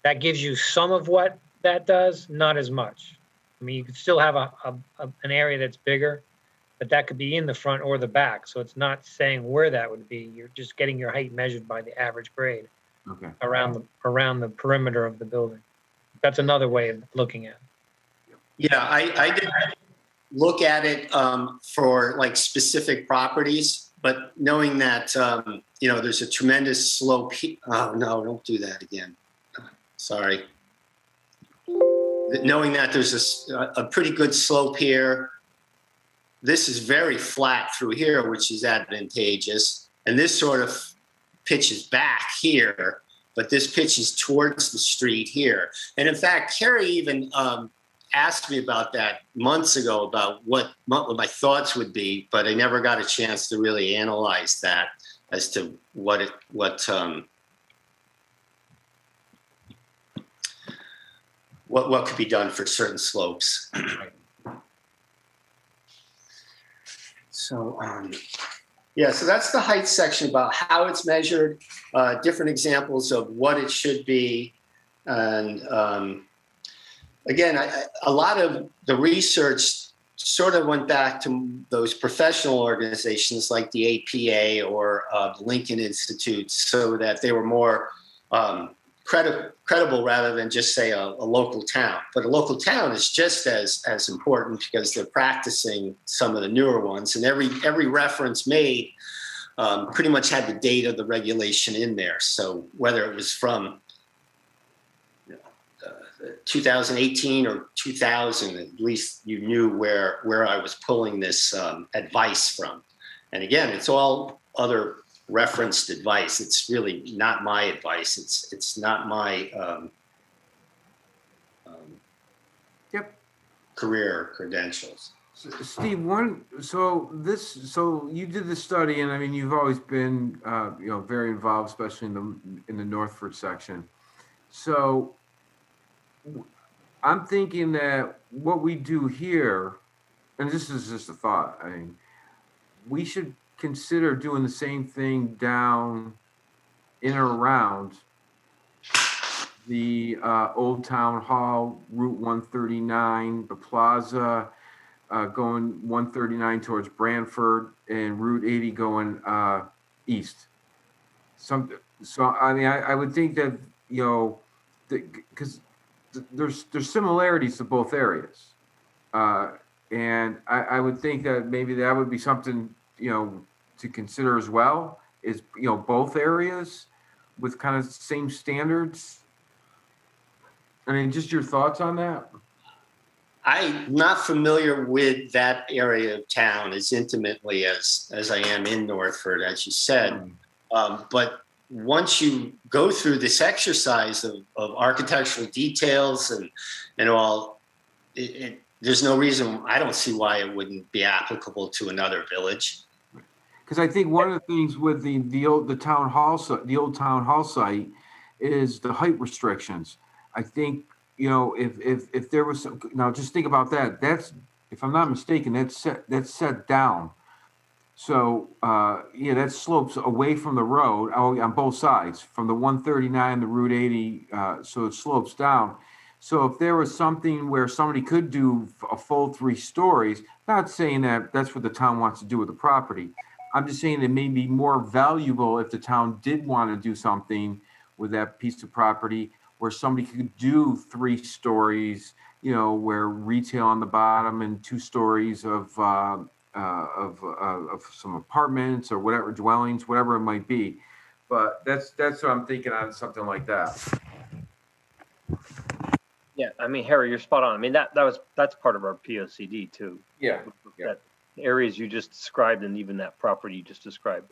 That gives you some of what that does, not as much. I mean, you could still have an area that's bigger, but that could be in the front or the back. So it's not saying where that would be. You're just getting your height measured by the average grade around the perimeter of the building. That's another way of looking at it. Yeah, I did look at it for like specific properties, but knowing that, there's a tremendous slope. Oh, no, don't do that again. Sorry. Knowing that there's a pretty good slope here, this is very flat through here, which is advantageous. And this sort of pitches back here, but this pitches towards the street here. And in fact, Carrie even asked me about that months ago, about what my thoughts would be, but I never got a chance to really analyze that as to what could be done for certain slopes. So, yeah, so that's the height section about how it's measured, different examples of what it should be. And again, a lot of the research sort of went back to those professional organizations like the APA or the Lincoln Institute, so that they were more credible rather than just say a local town. But a local town is just as important because they're practicing some of the newer ones, and every reference made pretty much had the date of the regulation in there. So whether it was from 2018 or 2000, at least you knew where I was pulling this advice from. And again, it's all other referenced advice. It's really not my advice. It's not my career credentials. Steve, so you did the study, and I mean, you've always been, very involved, especially in the Northford section. So I'm thinking that what we do here, and this is just a thought, I mean, we should consider doing the same thing down in or around the Old Town Hall, Route 139, the plaza, going 139 towards Brantford, and Route 80 going east. So I mean, I would think that, because there's similarities to both areas, and I would think that maybe that would be something to consider as well, is both areas with kind of same standards. I mean, just your thoughts on that? I'm not familiar with that area of town as intimately as I am in Northford, as you said. But once you go through this exercise of architectural details and all, there's no reason, I don't see why it wouldn't be applicable to another village. Because I think one of the things with the old town hall site is the height restrictions. I think if there was now, just think about that. That's, if I'm not mistaken, that's set down. So that slopes away from the road on both sides, from the 139 to Route 80. So it slopes down. So if there was something where somebody could do a full 3 stories, not saying that that's what the town wants to do with the property. I'm just saying it may be more valuable if the town did want to do something with that piece of property where somebody could do 3 stories, where retail on the bottom and 2 stories of some apartments or whatever, dwellings, whatever it might be. But that's what I'm thinking on, something like that. Yeah, I mean, Harry, you're spot on. I mean, that's part of our POCD too. Yeah. That areas you just described, and even that property you just described.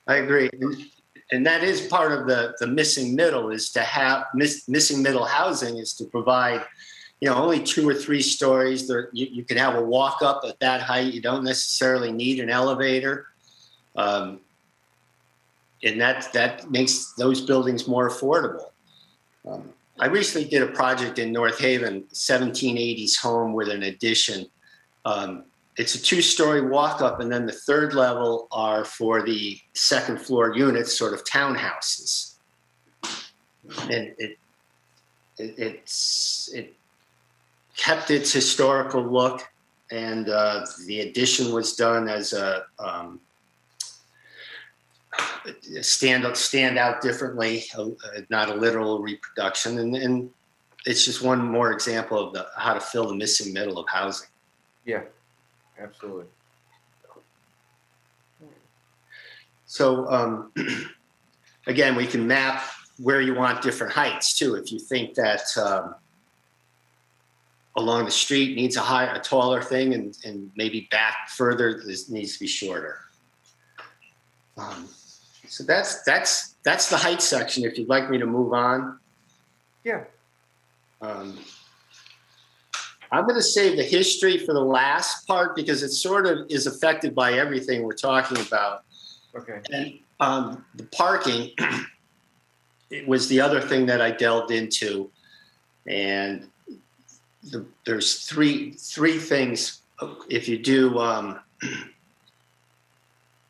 I agree. And that is part of the missing middle, is to have missing middle housing, is to provide, only 2 or 3 stories. You can have a walk up at that height. You don't necessarily need an elevator. And that makes those buildings more affordable. I recently did a project in North Haven, 1780s home with an addition. It's a 2-story walk up, and then the 3rd level are for the 2nd floor units, sort of townhouses. And it kept its historical look, and the addition was done as a stand out differently, not a literal reproduction. And it's just one more example of how to fill the missing middle of housing. Yeah. Absolutely. So again, we can map where you want different heights too. If you think that along the street needs a taller thing, and maybe back further this needs to be shorter. So that's the height section. If you'd like me to move on. Yeah. I'm going to save the history for the last part because it sort of is affected by everything we're talking about. Okay. And the parking, it was the other thing that I delved into, and there's three things. If you do,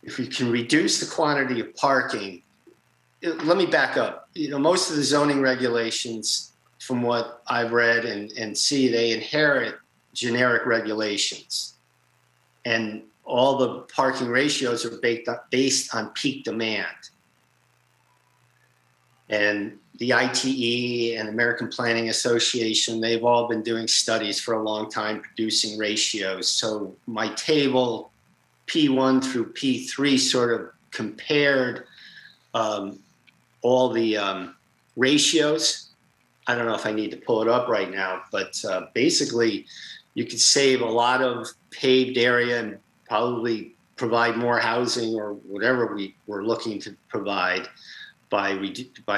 if you can reduce the quantity of parking, let me back up. Most of the zoning regulations, from what I've read and see, they inherit generic regulations. And all the parking ratios are based on peak demand. And the ITE and American Planning Association, they've all been doing studies for a long time producing ratios. So my table P1 through P3 sort of compared all the ratios. I don't know if I need to pull it up right now, but basically you could save a lot of paved area and probably provide more housing or whatever we're looking to provide by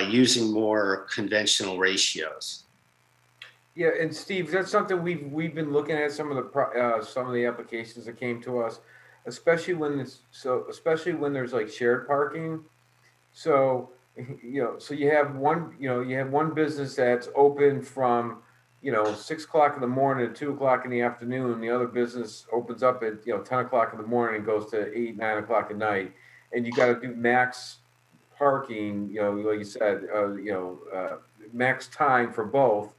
using more conventional ratios. Yeah, and Steve, that's something we've been looking at some of the applications that came to us, especially when there's like shared parking. So so you have one business that's open from 6 o'clock in the morning to 2 o'clock in the afternoon, and the other business opens up at 10 o'clock in the morning and goes to 8, 9 o'clock at night, and you got to do max parking, like you said, max time for both,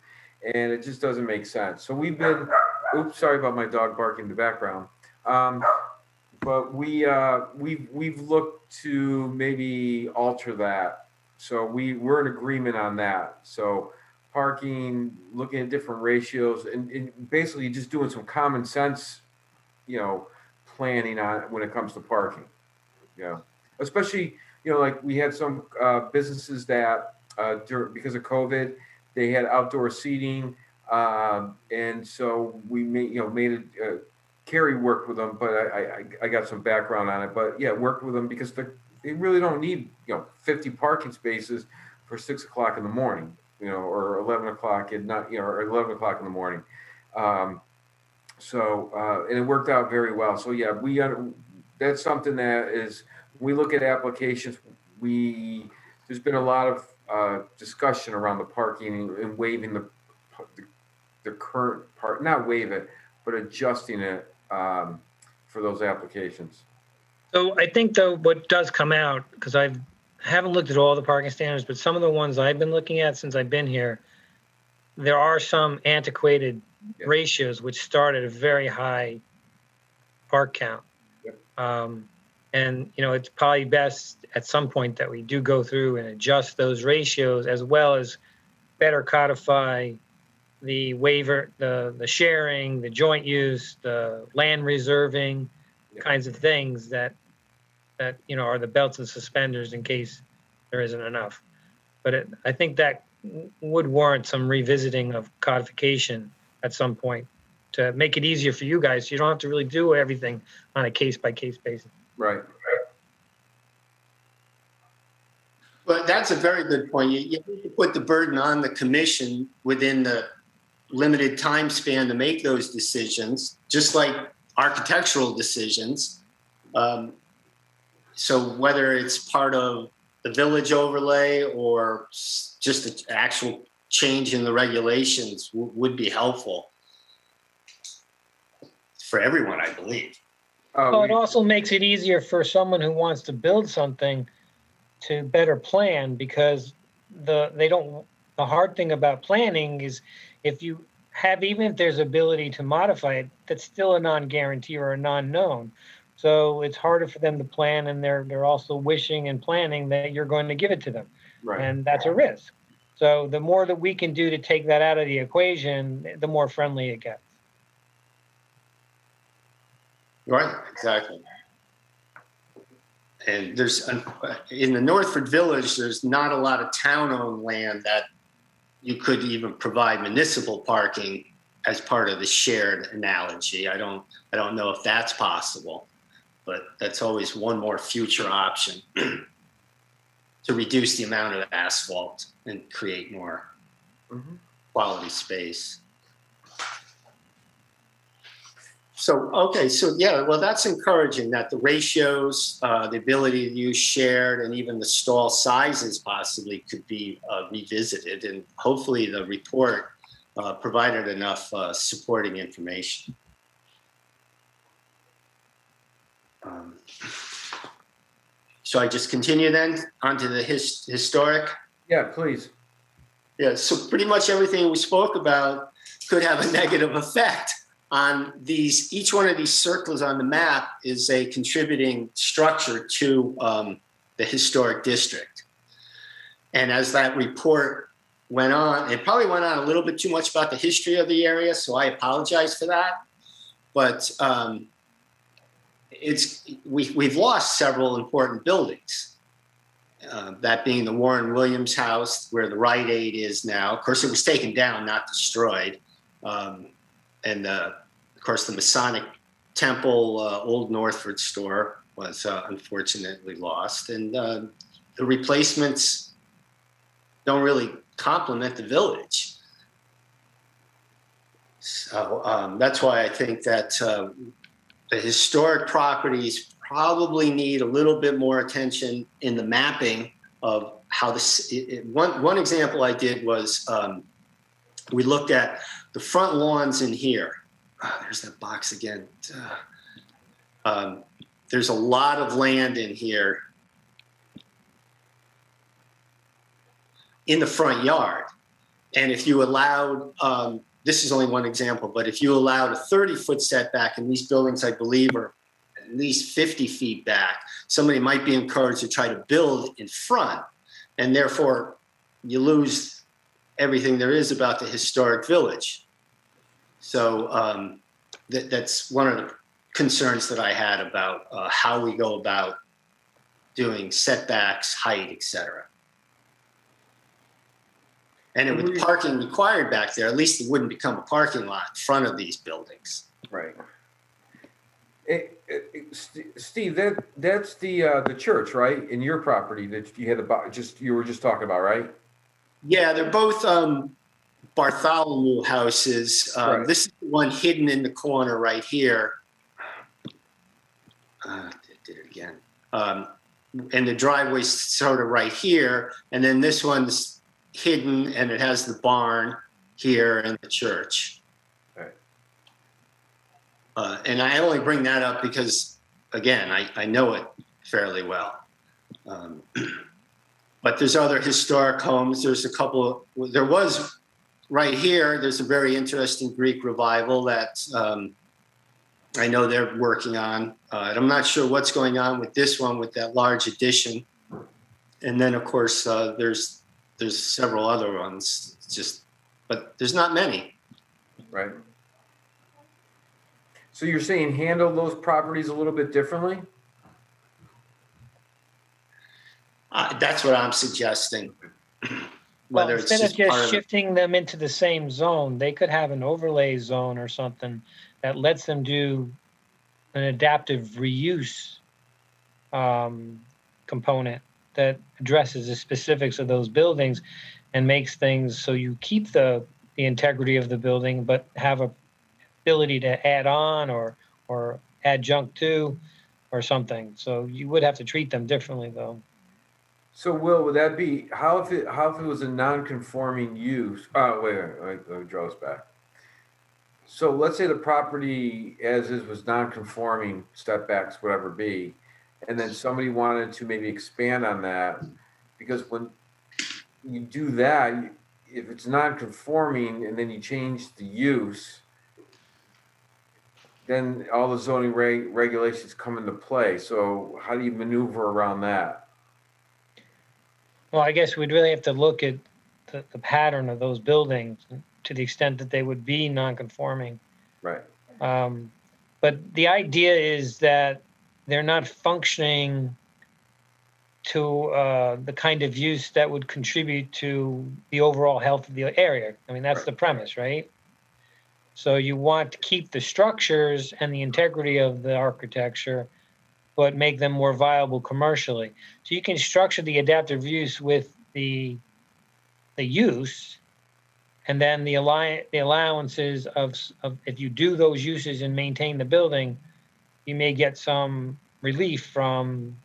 and it just doesn't make sense. So we've been, oops, sorry about my dog barking in the background. But we've looked to maybe alter that. So we're in agreement on that. So parking, looking at different ratios, and basically just doing some common sense, planning on when it comes to parking. Especially, like we had some businesses that because of COVID, they had outdoor seating, and so we made it. Carrie worked with them, but I got some background on it. But yeah, worked with them because they really don't need 50 parking spaces for 6 o'clock in the morning, or 11 o'clock at night, or 11 o'clock in the morning. And it worked out very well. So yeah, that's something that is, when we look at applications, there's been a lot of discussion around the parking and waiving the current part, not waive it, but adjusting it for those applications. So I think though what does come out, because I haven't looked at all the parking standards, but some of the ones I've been looking at since I've been here, there are some antiquated ratios which start at a very high park count. Yep. And it's probably best at some point that we do go through and adjust those ratios, as well as better codify the waiver, the sharing, the joint use, the land reserving, kinds of things that are the belts and suspenders in case there isn't enough. But I think that would warrant some revisiting of codification at some point to make it easier for you guys. So you don't have to really do everything on a case-by-case basis. Right. But that's a very good point. You need to put the burden on the commission within the limited time span to make those decisions, just like architectural decisions. So whether it's part of the village overlay or just an actual change in the regulations would be helpful for everyone, I believe. Well, it also makes it easier for someone who wants to build something to better plan, because the hard thing about planning is if you have, even if there's ability to modify it, that's still a non-guarantee or a non-known. So it's harder for them to plan, and they're also wishing and planning that you're going to give it to them. Right. And that's a risk. So the more that we can do to take that out of the equation, the more friendly it gets. Right, exactly. And there's, in the Northford Village, there's not a lot of town-owned land that you could even provide municipal parking as part of the shared analogy. I don't know if that's possible, but that's always one more future option to reduce the amount of asphalt and create more quality space. So, okay, so yeah, well, that's encouraging that the ratios, the ability to use shared, and even the stall sizes possibly could be revisited. And hopefully the report provided enough supporting information. So I just continue then onto the historic? Yeah, please. Yeah, so pretty much everything we spoke about could have a negative effect on these. Each one of these circles on the map is a contributing structure to the historic district. And as that report went on, it probably went on a little bit too much about the history of the area, so I apologize for that. But we've lost several important buildings. That being the Warren Williams House, where the Rite Aid is now. Of course, it was taken down, not destroyed. And of course, the Masonic Temple Old Northford store was unfortunately lost. And the replacements don't really complement the village. So that's why I think that the historic properties probably need a little bit more attention in the mapping of how this. One example I did was we looked at the front lawns in here. There's that box again. There's a lot of land in here in the front yard. And if you allowed, this is only one example, but if you allowed a 30-foot setback, and these buildings, I believe, are at least 50 feet back, somebody might be encouraged to try to build in front, and therefore you lose everything there is about the historic village. So that's one of the concerns that I had about how we go about doing setbacks, height, etc. And with parking required back there, at least it wouldn't become a parking lot in front of these buildings. Right. Steve, that's the church, right? In your property that you had you were just talking about, right? Yeah, they're both Bartholomew houses. Right. This is the one hidden in the corner right here. Did it again. And the driveway's sort of right here, and then this one's hidden, and it has the barn here and the church. Right. And I only bring that up because, again, I know it fairly well. But there's other historic homes. There's a couple. There was right here. There's a very interesting Greek revival that I know they're working on. And I'm not sure what's going on with this one with that large addition. And then, of course, there's several other ones. But there's not many. Right. So you're saying handle those properties a little bit differently? That's what I'm suggesting. Well, instead of just shifting them into the same zone, they could have an overlay zone or something that lets them do an adaptive reuse component that addresses the specifics of those buildings and makes things so you keep the integrity of the building, but have a ability to add on or adjunct to or something. So you would have to treat them differently, though. So, Will, would that be how if it was a non-conforming use? Wait, let me draw this back. So let's say the property as is was non-conforming, step backs, whatever be, and then somebody wanted to maybe expand on that, because when you do that, if it's non-conforming and then you change the use, then all the zoning regulations come into play. So how do you maneuver around that? Well, I guess we'd really have to look at the pattern of those buildings to the extent that they would be non-conforming. Right. But the idea is that they're not functioning to the kind of use that would contribute to the overall health of the area. I mean, that's the premise, right? So you want to keep the structures and the integrity of the architecture, but make them more viable commercially. So you can structure the adaptive use with the use, and then the allowances of if you do those uses and maintain the building, you may get some relief from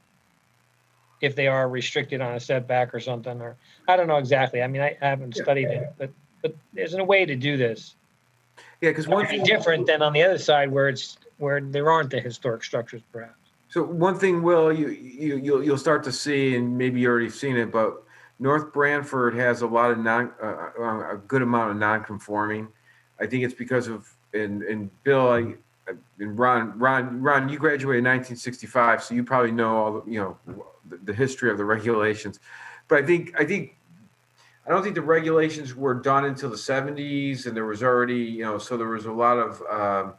if they are restricted on a setback or something, or I don't know exactly. I mean, I haven't studied it, but there's a way to do this. Yeah, because It one might be thing, different than on the other side where there aren't the historic structures, perhaps. so one thing, Will, you'll start to see, and maybe you already seen it, but North Brantford has a lot of a good amount of non-conforming. I think it's because of, and Bill, and Ron, you graduated in 1965, so you probably know all the history of the regulations. But I don't think the regulations were done until the 70s, and there was already, so there was a lot of,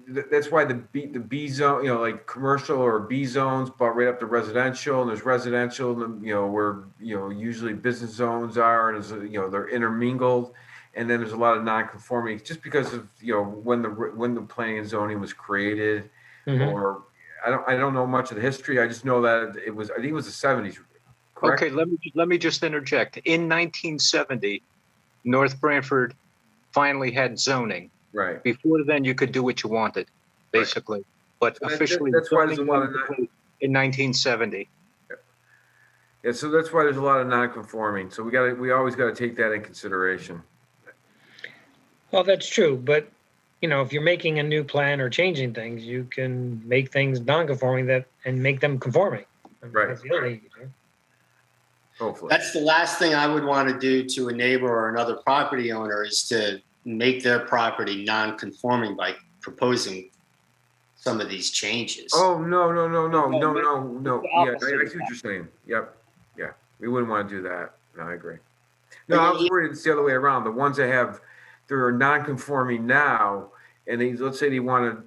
that's why the B zone, like commercial or B zones, but right up to residential, and there's residential, where, usually business zones are, and they're intermingled. And then there's a lot of non-conforming just because of, when the planning and zoning was created, or I don't know much of the history. I just know that I think it was the 70s. Correct? Okay, let me just interject. In 1970, North Branford finally had zoning. Right. Before then, you could do what you wanted, basically. Right. But so officially, that's why there's a lot of in 1970. Yeah, so that's why there's a lot of non-conforming. So we always got to take that in consideration. Well, that's true, but if you're making a new plan or changing things, you can make things non-conforming and make them conforming. Right. That's the other thing you do. Hopefully. That's the last thing I would want to do to a neighbor or another property owner, is to make their property non-conforming by proposing some of these changes. Oh, no. Yeah, I see what you're saying. Yep. Yeah. We wouldn't want to do that. No, I agree. No, I was worried it's the other way around. The ones that they're non-conforming now, and let's say they want to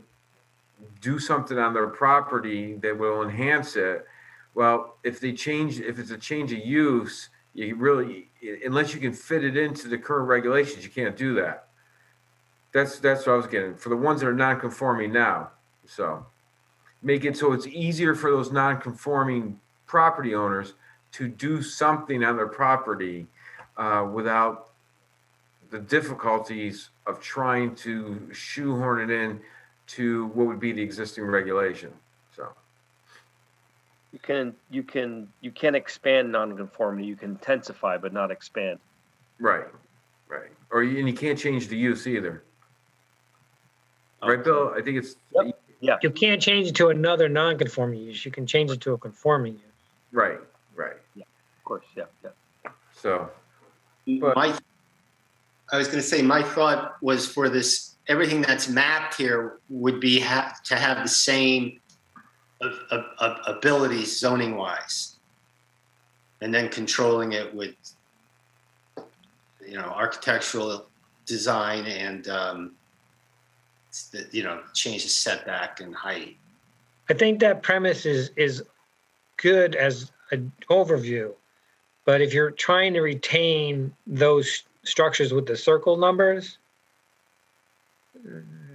do something on their property that will enhance it. Well, if it's a change of use, you really, unless you can fit it into the current regulations, you can't do that. That's what I was getting for the ones that are non-conforming now. So make it so it's easier for those non-conforming property owners to do something on their property without the difficulties of trying to shoehorn it in to what would be the existing regulation. So you can expand non-conformity. You can intensify, but not expand. Right. And you can't change the use either. Okay. Right, Bill? I think it's Yeah. You can't change it to another non-conforming use. You can change it to a conforming use. Right. Yeah. Of course. Yeah. So, I was going to say, my thought was for this, everything that's mapped here would be to have the same abilities zoning wise, and then controlling it with, architectural design and, change the setback and height. I think that premise is good as an overview, but if you're trying to retain those structures with the circle numbers,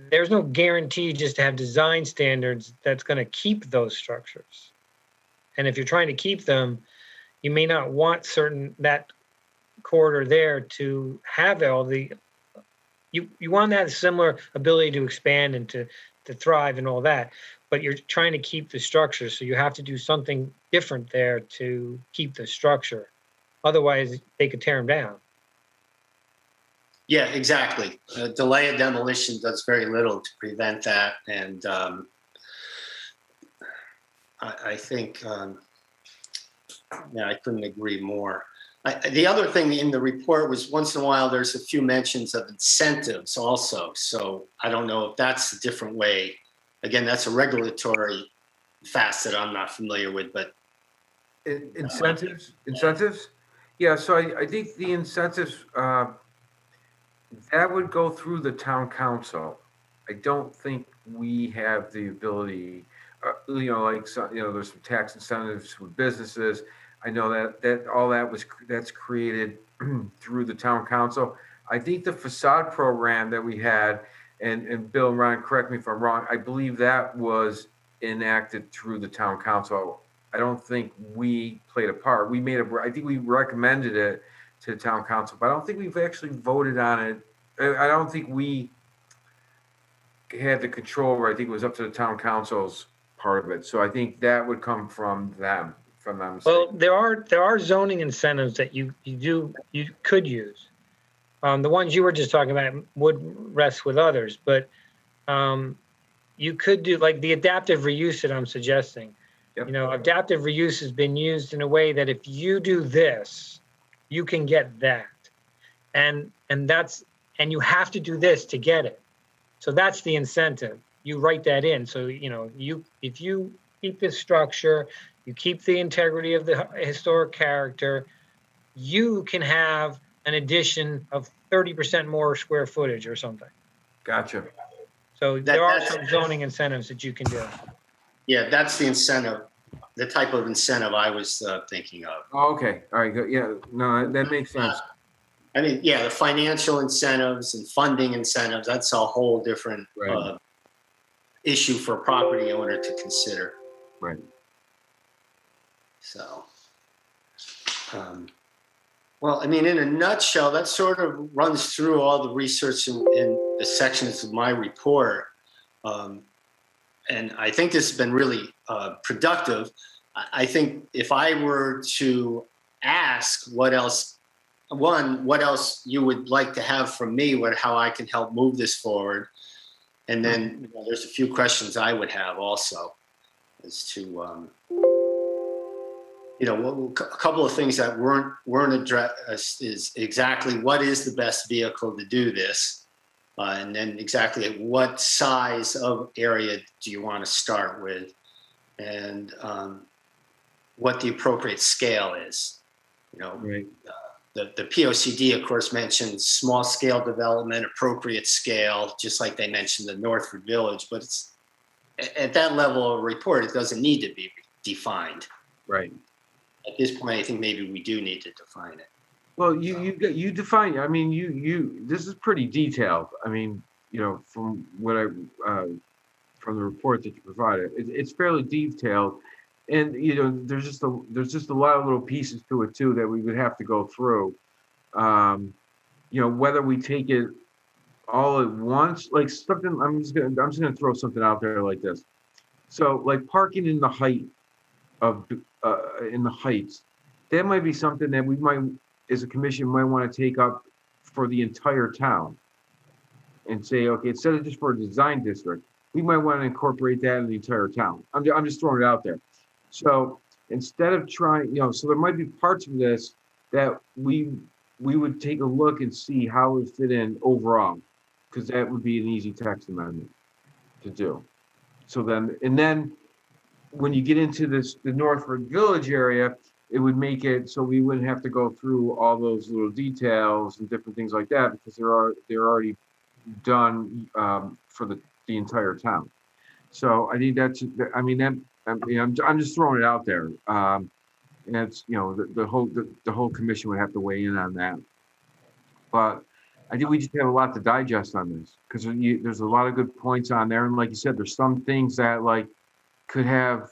there's no guarantee just to have design standards that's going to keep those structures. And if you're trying to keep them, you may not want that corridor there to have all the, you want to have similar ability to expand and to thrive and all that, but you're trying to keep the structure. So you have to do something different there to keep the structure. Otherwise, they could tear them down. Yeah, exactly. Delay of demolition does very little to prevent that. And I think, I couldn't agree more. The other thing in the report was once in a while, there's a few mentions of incentives also. So I don't know if that's a different way. Again, that's a regulatory facet I'm not familiar with, but. Incentives? Yeah, so I think the incentives, that would go through the town council. I don't think we have the ability, there's some tax incentives with businesses. I know that all that's created through the town council. I think the facade program that we had, and Bill and Ron, correct me if I'm wrong, I believe that was enacted through the town council. I don't think we played a part. I think we recommended it to the town council, but I don't think we've actually voted on it. I don't think we had the control over it. I think it was up to the town council's part of it. So I think that would come from them, Well, there are zoning incentives that you could use. The ones you were just talking about would rest with others, but you could do like the adaptive reuse that I'm suggesting. Yep. You know, adaptive reuse has been used in a way that if you do this, you can get that, and you have to do this to get it. So that's the incentive. You write that in. So if you keep this structure, you keep the integrity of the historic character, you can have an addition of 30% more square footage or something. Gotcha. So there are some zoning incentives that you can do. Yeah, that's the incentive, the type of incentive I was thinking of. Oh, okay. All right. Good. Yeah. No, that makes sense. I mean, yeah, the financial incentives and funding incentives, that's a whole different issue for a property owner to consider. Right. So, well, I mean, in a nutshell, that sort of runs through all the research in the sections of my report. And I think this has been really productive. I think if I were to ask what else you would like to have from me, how I can help move this forward. And then there's a few questions I would have also as to, a couple of things that weren't addressed is exactly what is the best vehicle to do this? And then exactly what size of area do you want to start with? And what the appropriate scale is. Right. The POCD, of course, mentions small scale development, appropriate scale, just like they mentioned the Northford Village, but it's at that level of report, it doesn't need to be defined. Right. At this point, I think maybe we do need to define it. Well, you define. I mean, this is pretty detailed. I mean, from what from the report that you provided, it's fairly detailed, and there's just a lot of little pieces to it too that we would have to go through. Whether we take it all at once, like something. I'm just gonna throw something out there like this. So, like parking in the heights, that might be something that we might, as a commission, might want to take up for the entire town and say, okay, instead of just for a design district, we might want to incorporate that in the entire town. I'm just throwing it out there. So instead of trying, so there might be parts of this that we would take a look and see how it would fit in overall, because that would be an easy text amendment to do. So then when you get into the Northford Village area, it would make it so we wouldn't have to go through all those little details and different things like that, because they're already done for the entire town. So I think I'm just throwing it out there. And it's, the whole commission would have to weigh in on that. But I think we just have a lot to digest on this, because there's a lot of good points on there. And like you said, there's some things that could have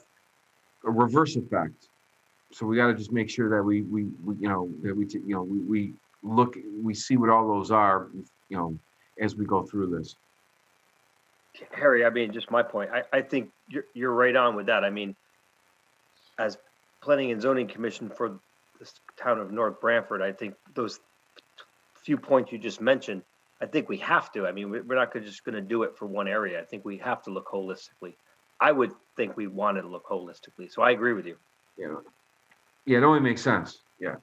a reverse effect. So we got to just make sure that we see what all those are, as we go through this. Harry, I mean, just my point. I think you're right on with that. I mean, as Planning and Zoning Commission for the town of North Brantford, I think those few points you just mentioned, I think we have to. I mean, we're not just going to do it for one area. I think we have to look holistically. I would think we wanted to look holistically. So I agree with you. Yeah, it only makes sense. Yeah.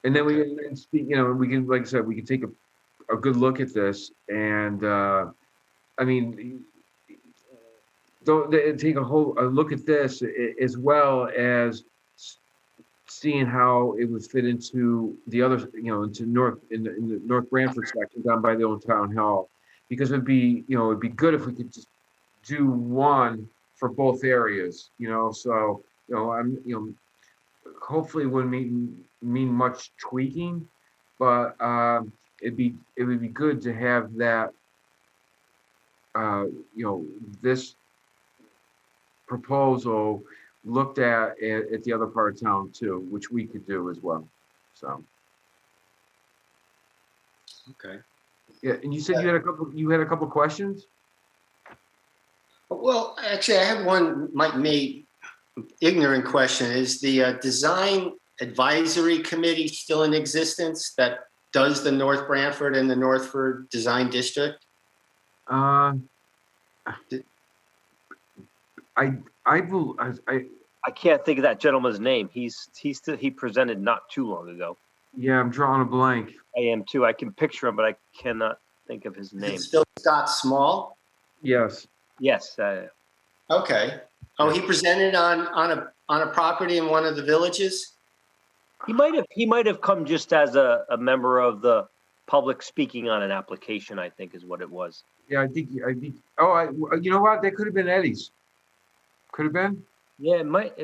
And then we can speak, we can, like I said, we can take a good look at this, and I mean, take a look at this as well as seeing how it would fit into the other, into in the North Brantford section down by the old town hall, because it'd be good if we could just do one for both areas, so, hopefully it wouldn't mean much tweaking, but it would be good to have that, this proposal looked at the other part of town too, which we could do as well. So, Okay. yeah, and you said you had a couple questions? Well, actually, I have one, maybe ignorant question. Is the design advisory committee still in existence that does the North Brantford and the Northford Design District? I can't think of that gentleman's name. He presented not too long ago. Yeah, I'm drawing a blank. I am too. I can picture him, but I cannot think of his name. Is it still Scott Small? Yes. Yes. Okay. Oh, he presented on a property in one of the villages? He might have come just as a member of the public speaking on an application, I think is what it was. Yeah, I think. You know what? That could have been Eddie's. Could have been. Yeah, it might.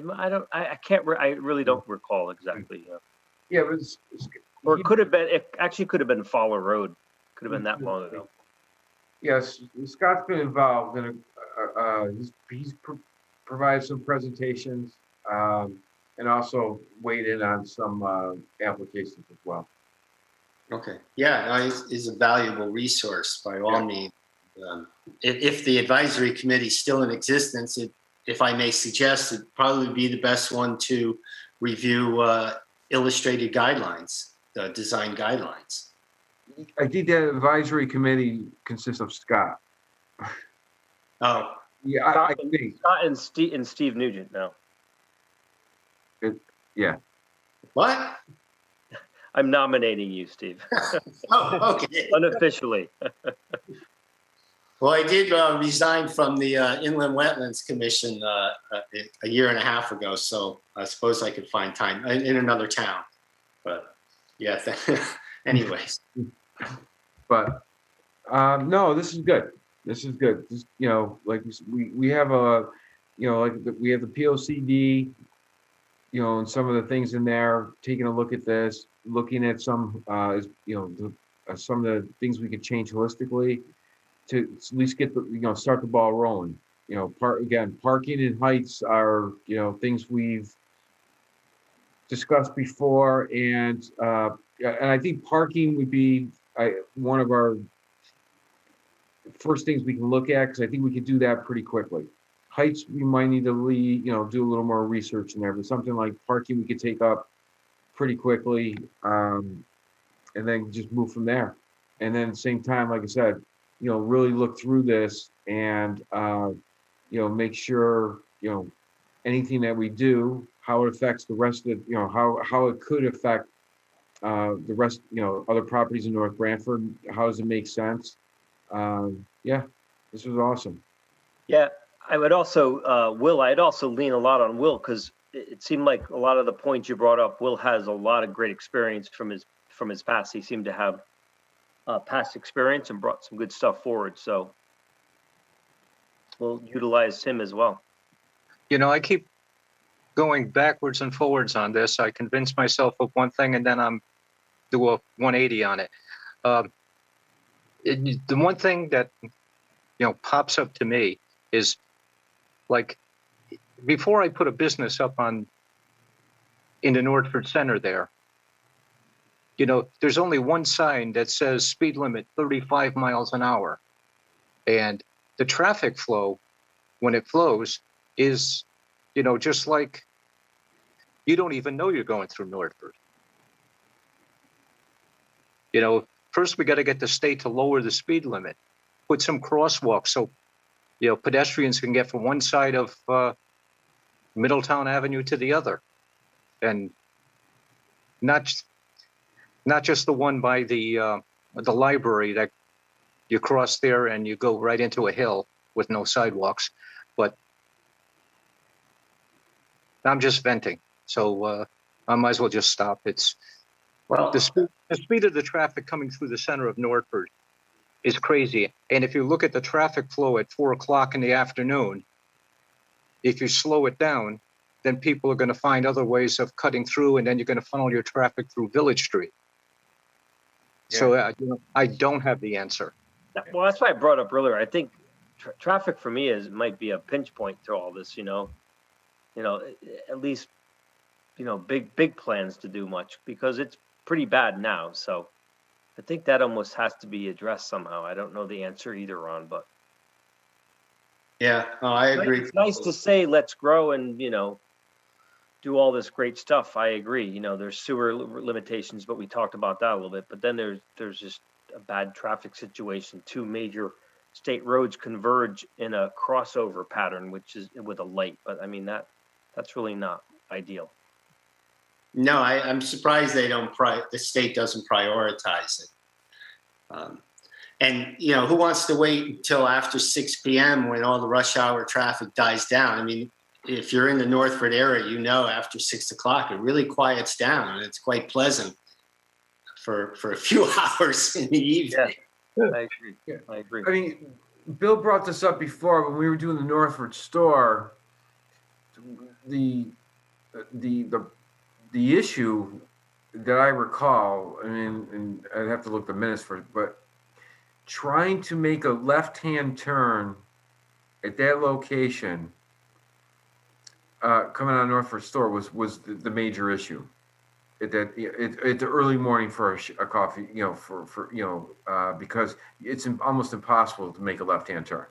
I can't. I really don't recall exactly. Yeah, but or it could have been. It actually could have been Fowler Road. Could have been that long ago. Yes, Scott's been involved in he's provided some presentations, and also weighed in on some applications as well. Okay. Yeah, no, he's a valuable resource by all means. If the advisory committee is still in existence, if I may suggest, it'd probably be the best one to review illustrated guidelines, the design guidelines. I think that advisory committee consists of Scott. Oh. Yeah, Scott and Steve Nugent now. Yeah. What? I'm nominating you, Steve. Oh, okay. Unofficially. Well, I did resign from the Inland Wetlands Commission a year and a half ago, so I suppose I could find time in another town. But yeah, anyways. But no, this is good. This is good. Just, like we have we have the POCD, and some of the things in there. Taking a look at this, looking at some, some of the things we could change holistically to at least get the, start the ball rolling. Parking and heights are, things we've discussed before, and I think parking would be one of our first things we can look at, because I think we could do that pretty quickly. Heights, we might need to do a little more research in there, but something like parking we could take up pretty quickly, and then just move from there. And then at the same time, like I said, really look through this and, make sure, anything that we do, how it affects the rest of, how it could affect the rest, other properties in North Brantford. How does it make sense? Yeah, this was awesome. Yeah, I would also, Will, I'd also lean a lot on Will, because it seemed like a lot of the points you brought up, Will has a lot of great experience from his past. He seemed to have past experience and brought some good stuff forward. So we'll utilize him as well. I keep going backwards and forwards on this. I convince myself of one thing and then I'm do a 180 on it. The one thing that pops up to me is, like, before I put a business up in the Northford Center there, there's only one sign that says speed limit 35 miles an hour. And the traffic flow, when it flows, is, just like you don't even know you're going through Northford. First we got to get the state to lower the speed limit, put some crosswalks so, pedestrians can get from one side of Middletown Avenue to the other. And not just the one by the library that you cross there and you go right into a hill with no sidewalks. But I'm just venting, so I might as well just stop. The speed of the traffic coming through the center of Northford is crazy. And if you look at the traffic flow at 4 o'clock in the afternoon, if you slow it down, then people are going to find other ways of cutting through, and then you're going to funnel your traffic through Village Street. So I don't have the answer. Well, that's why I brought up earlier. I think traffic for me might be a pinch point to all this. At least big plans to do much, because it's pretty bad now. So I think that almost has to be addressed somehow. I don't know the answer either, Ron, but Yeah, I agree. it's nice to say let's grow and do all this great stuff. I agree. There's sewer limitations, but we talked about that a little bit. But then there's just a bad traffic situation. Two major state roads converge in a crossover pattern, which is with a light. But I mean that's really not ideal. No, I'm surprised the state doesn't prioritize it. And who wants to wait until after 6 p.m. when all the rush hour traffic dies down? I mean, if you're in the Northford area, after 6 o'clock, it really quiets down, and it's quite pleasant for a few hours in the evening. Yeah, I agree. Yeah. I agree. I mean, Bill brought this up before when we were doing the Northford store. The issue that I recall, and I'd have to look the minutes for it, but trying to make a left-hand turn at that location, coming out of Northford store was the major issue. At the early morning for a coffee, because it's almost impossible to make a left-hand turn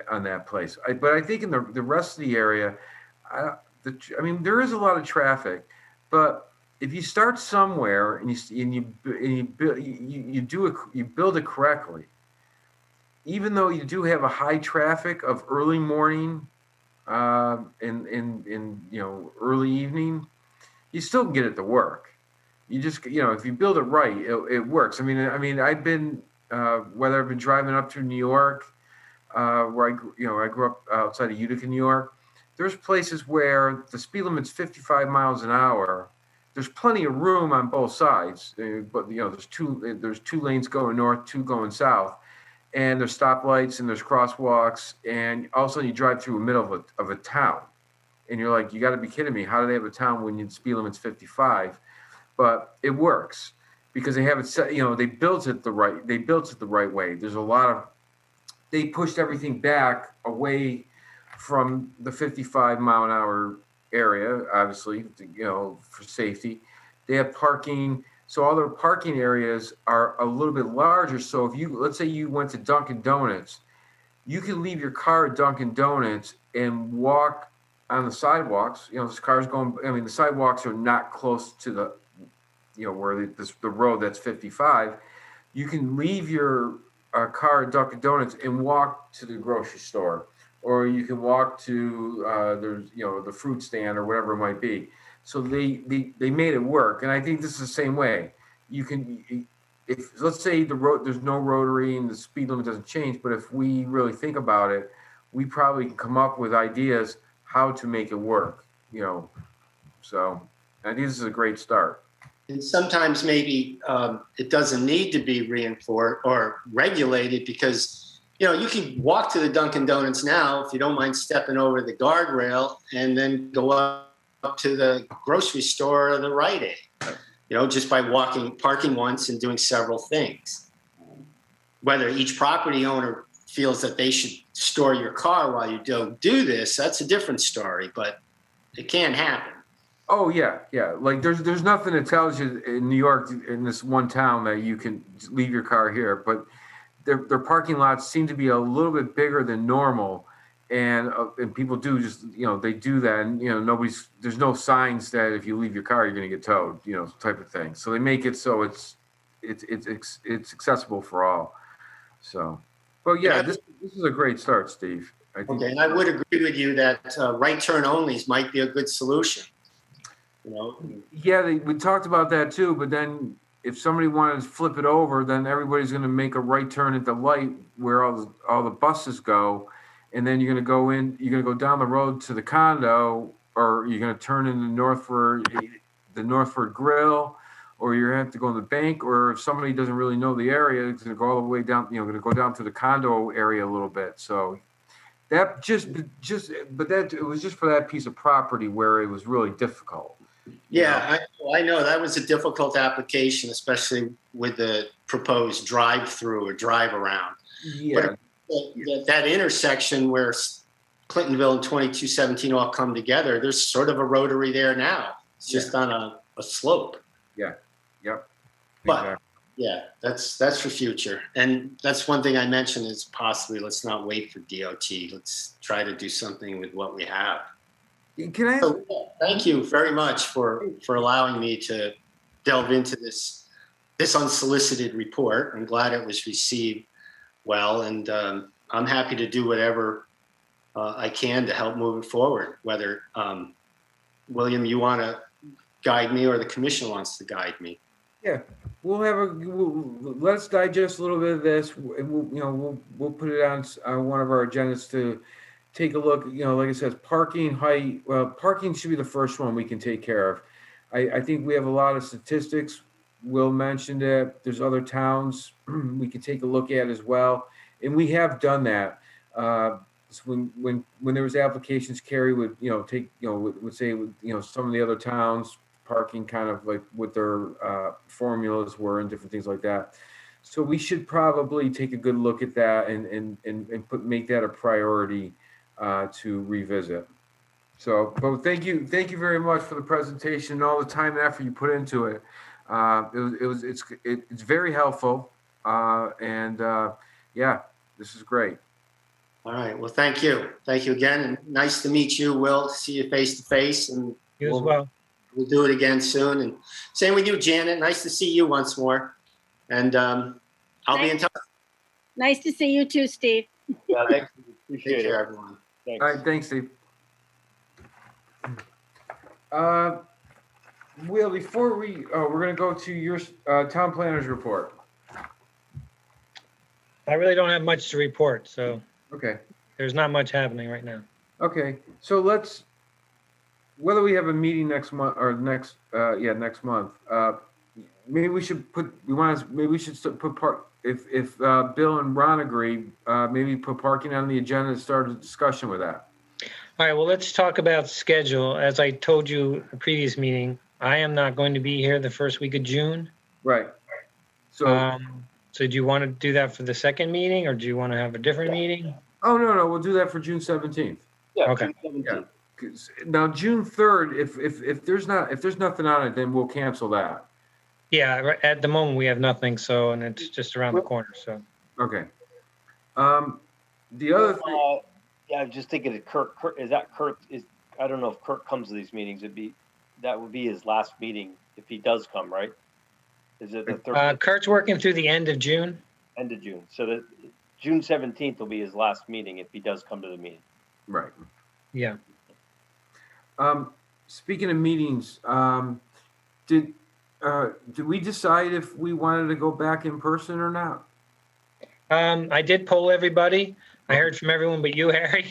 on that place. But I think in the rest of the area, there is a lot of traffic, but if you start somewhere and you build it correctly, even though you do have a high traffic of early morning, and early evening, you still can get it to work. You just if you build it right, it works. I mean, I've been whether I've been driving up through New York, where I grew up outside of Utica, New York. There's places where the speed limit's 55 miles an hour. There's plenty of room on both sides, but there's two lanes going north, two going south, and there's stoplights and there's crosswalks, and all of a sudden you drive through the middle of a town, and you're like, you got to be kidding me! How do they have a town when the speed limit's 55? But it works because they have it set. They built it the right way. There's a lot of they pushed everything back away from the 55 mile an hour area, obviously, for safety. They have parking. So all their parking areas are a little bit larger. So if let's say you went to Dunkin' Donuts, you can leave your car at Dunkin' Donuts and walk on the sidewalks. This car's going, the sidewalks are not close to the, where the road that's 55. You can leave your car at Dunkin' Donuts and walk to the grocery store. Or you can walk to the fruit stand or whatever it might be. So they made it work, and I think this is the same way. You can, if let's say there's no rotary and the speed limit doesn't change, but if we really think about it, we probably can come up with ideas how to make it work. So I think this is a great start. And sometimes maybe it doesn't need to be reinforced or regulated because. You can walk to the Dunkin' Donuts now if you don't mind stepping over the guardrail and then go up to the grocery store or the Rite Aid, just by parking once and doing several things. Whether each property owner feels that they should store your car while you don't do this, that's a different story, but it can happen. Oh, yeah. Like there's nothing that tells you in New York, in this one town, that you can leave your car here, but their parking lots seem to be a little bit bigger than normal, and people do just they do that, and there's no signs that if you leave your car you're going to get towed, type of thing. So they make it so it's accessible for all. So, well, yeah, this is a great start, Steve. I think. Okay, and I would agree with you that right turn onlys might be a good solution. Yeah, we talked about that too, but then. If somebody wanted to flip it over, then everybody's going to make a right turn at the light where all the buses go, and then you're going to go in. You're going to go down the road to the condo, or you're going to turn in the Northford Grill, or you're going to have to go in the bank. Or if somebody doesn't really know the area, it's going to go all the way down. Going to go down to the condo area a little bit. So that but it was just for that piece of property where it was really difficult. Yeah, I know that was a difficult application, especially with the proposed drive-through or drive-around. Yeah, But that intersection where Clintonville and 2217 all come together, there's sort of a rotary there now. It's just on a slope. yeah, yep. But Exactly. yeah, that's for future. And that's one thing I mentioned is possibly let's not wait for DOT. Let's try to do something with what we have. Can I? So, thank you very much for allowing me to delve into this unsolicited report. I'm glad it was received well, and I'm happy to do whatever I can to help move it forward. Whether William, you want to guide me, or the commission wants to guide me. Yeah, let's digest a little bit of this. We'll put it on one of our agendas to take a look. Like I said, parking height. Well, parking should be the first one we can take care of. I think we have a lot of statistics. Will mentioned it. There's other towns we could take a look at as well, and we have done that. So when there was applications, Carrie would take would say some of the other towns parking kind of like what their formulas were and different things like that. So we should probably take a good look at that and make that a priority to revisit. So, but thank you very much for the presentation and all the time and effort you put into it. It's very helpful, and yeah, this is great. All right. Well, thank you again, and nice to meet you, Will. See you face to face, and You as well. We'll do it again soon. And same with you, Janet. Nice to see you once more. And I'll be in touch. Nice to see you too, Steve. Yeah, thanks. Appreciate Take it. care, everyone. Thanks. All right, thanks, Steve. Will, before we're going to go to your town planner's report. I really don't have much to report, so Okay. there's not much happening right now. Okay. So whether we have a meeting next month or next month, maybe we should put if Bill and Ron agree, maybe put parking on the agenda and start a discussion with that. All right, well, let's talk about schedule. As I told you in a previous meeting, I am not going to be here the first week of June. Right. So do you want to do that for the second meeting, or do you want to have a different meeting? Oh, no, we'll do that for June 17th. Yeah, Okay. June 17th. Now, June 3rd, if there's nothing on it, then we'll cancel that. Yeah, at the moment, we have nothing, so, and it's just around the corner, so. Okay. The other thing. Yeah, I'm just thinking of Kurt. I don't know if Kurt comes to these meetings. That would be his last meeting if he does come, right? Is it the third? Kurt's working through the end of June. End of June. So the June 17th will be his last meeting if he does come to the meeting. Right. Yeah. Speaking of meetings, did we decide if we wanted to go back in person or not? I did poll everybody. I heard from everyone but you, Harry.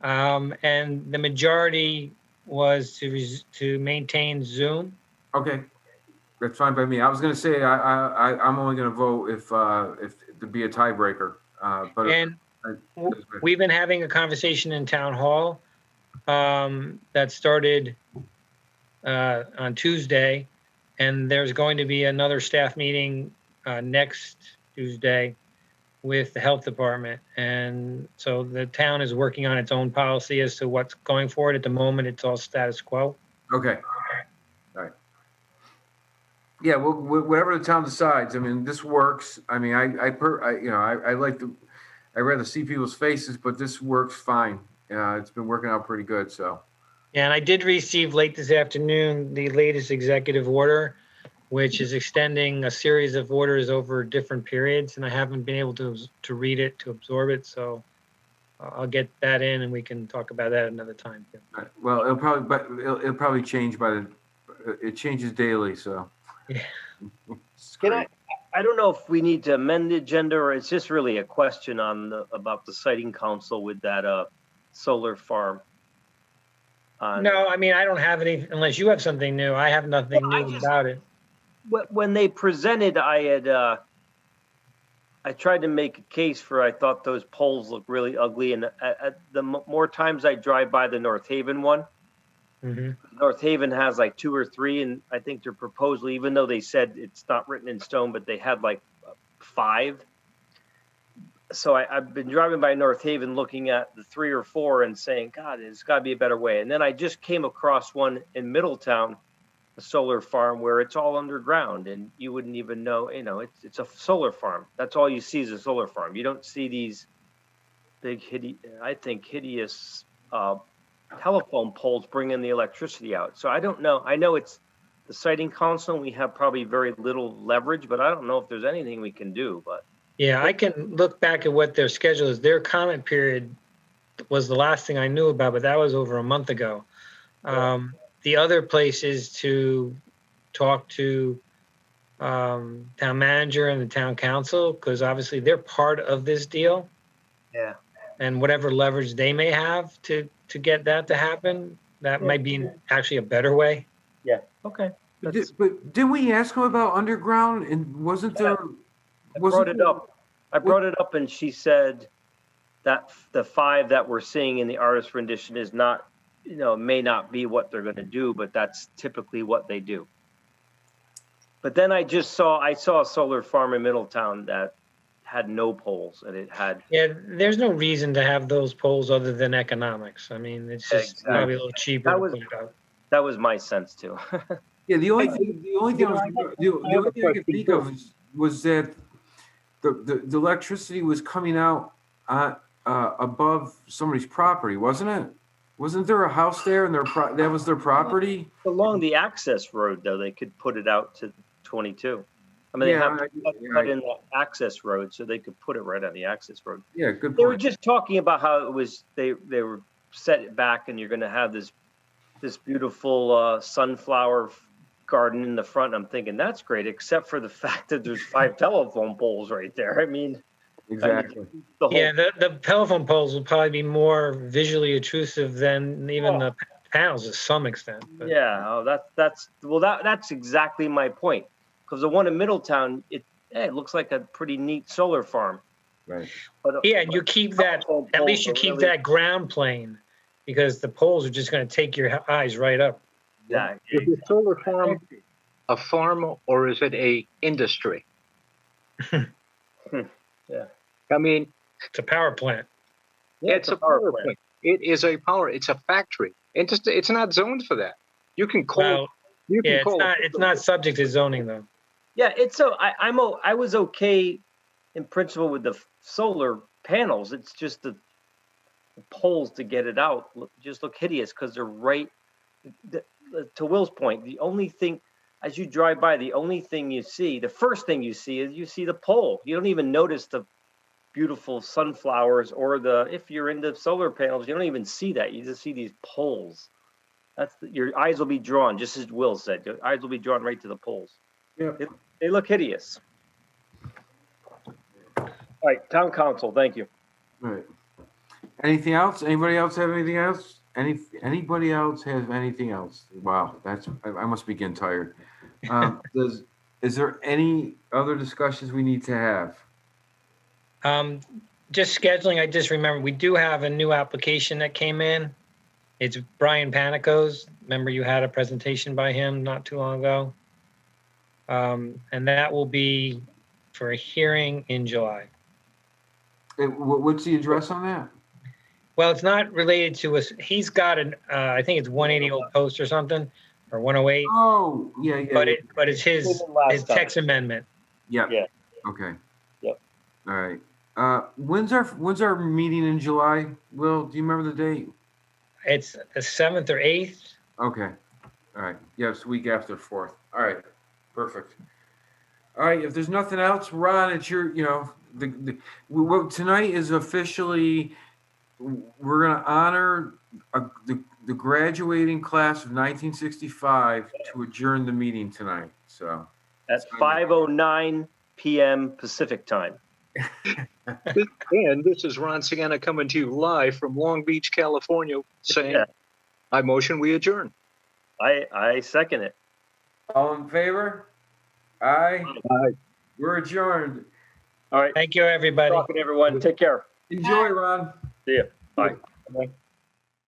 And the majority was to maintain Zoom. Okay, that's fine by me. I was going to say I'm only going to vote if to be a tiebreaker. We've been having a conversation in town hall that started on Tuesday, and there's going to be another staff meeting next Tuesday with the health department. And so the town is working on its own policy as to what's going forward. At the moment, it's all status quo. Okay. All right. Yeah, well, whatever the town decides. I mean, this works. I mean, I rather see people's faces, but this works fine. It's been working out pretty good. So. Yeah, and I did receive late this afternoon the latest executive order, which is extending a series of orders over different periods, and I haven't been able to read it, to absorb it. So I'll get that in, and we can talk about that another time. Right. Well, it'll probably change it changes daily. So. Yeah. I don't know if we need to amend the agenda, or it's just really a question about the siting council with that solar farm. No, I mean, I don't have any, unless you have something new. I have nothing new about it. When they presented, I tried to make a case for, I thought those poles look really ugly. And the more times I drive by the North Haven one, Mhm. North Haven has like 2 or 3, and I think their proposal, even though they said it's not written in stone, but they had like 5. So I've been driving by North Haven looking at the 3 or 4 and saying, God, there's got to be a better way. And then I just came across one in Middletown, a solar farm where it's all underground and you wouldn't even know, it's a solar farm. That's all you see is a solar farm. You don't see these big, hideous telephone poles bringing the electricity out. So I don't know. I know it's the siting council. We have probably very little leverage, but I don't know if there's anything we can do. But Yeah, I can look back at what their schedule is. Their comment period was the last thing I knew about, but that was over a month ago. The other place is to talk to town manager and the town council, because obviously they're part of this deal. Yeah. And whatever leverage they may have to get that to happen, that might be actually a better way. Yeah. Okay. But didn't we ask him about underground? And wasn't there? I brought it up, and she said that the 5 that we're seeing in the artist rendition is not, may not be what they're going to do, but that's typically what they do. But then I saw a solar farm in Middletown that had no poles, and it had. Yeah, there's no reason to have those poles other than economics. I mean, it's just probably a little cheaper to put it out. That was my sense too. Yeah, the only thing I could think of was that the electricity was coming out above somebody's property, wasn't it? Wasn't there a house there and that was their property? Along the access road, though, they could put it out to 22. I mean, they have to cut in the access road, so they could put it right on the access road. Yeah, good point. They were just talking about how it was, they were set it back, and you're going to have this beautiful sunflower garden in the front. I'm thinking that's great, except for the fact that there's 5 telephone poles right there. I mean, exactly. The telephone poles will probably be more visually intrusive than even the panels to some extent. But. Yeah, that's exactly my point. Because the one in Middletown, it looks like a pretty neat solar farm. Right. But, and you keep that, at least you keep that ground plane, because the poles are just going to take your eyes right up. Yeah. Is the solar farm a farm or is it a industry? Yeah. I mean, it's a power plant. Yeah, it's a power plant. It is it's a factory. It's not zoned for that. You can call. It's not subject to zoning though. Yeah, I was okay in principle with the solar panels. It's just the poles to get it out just look hideous because they're right. To Will's point, the only thing as you drive by, the first thing you see is the pole. You don't even notice the beautiful sunflowers or if you're into solar panels, you don't even see that. You just see these poles. Your eyes will be drawn, just as Will said. Your eyes will be drawn right to the poles. Yeah, they look hideous. All right, town council, thank you. All right. Anything else? Anybody else have anything else? Anybody else have anything else? Wow, I must be getting tired. Is there any other discussions we need to have? Just scheduling. I just remember we do have a new application that came in. It's Brian Panico's. Remember you had a presentation by him not too long ago. And that will be for a hearing in July. What's the address on that? Well, it's not related to us. He's got I think it's 180 Old Post or something, or 108. Oh, yeah. But it's his text amendment. Yeah. Yeah. Okay. Yep. All right. When's our meeting in July? Will, do you remember the date? It's the 7th or 8th. Okay. All right. Yeah, it's the week after 4th. All right. Perfect. All right. If there's nothing else, Ron, it's your, tonight is officially, we're going to honor the graduating class of 1965 to adjourn the meeting tonight. So at 5:09 p.m. Pacific time. And this is Ron Sienna coming to you live from Long Beach, California, saying, I motion we adjourn. I second it. All in favor? Aye. Aye. We're adjourned. All right. Thank you, everybody. Talking, everyone. Take care. Enjoy, Ron. See ya. Bye. Bye.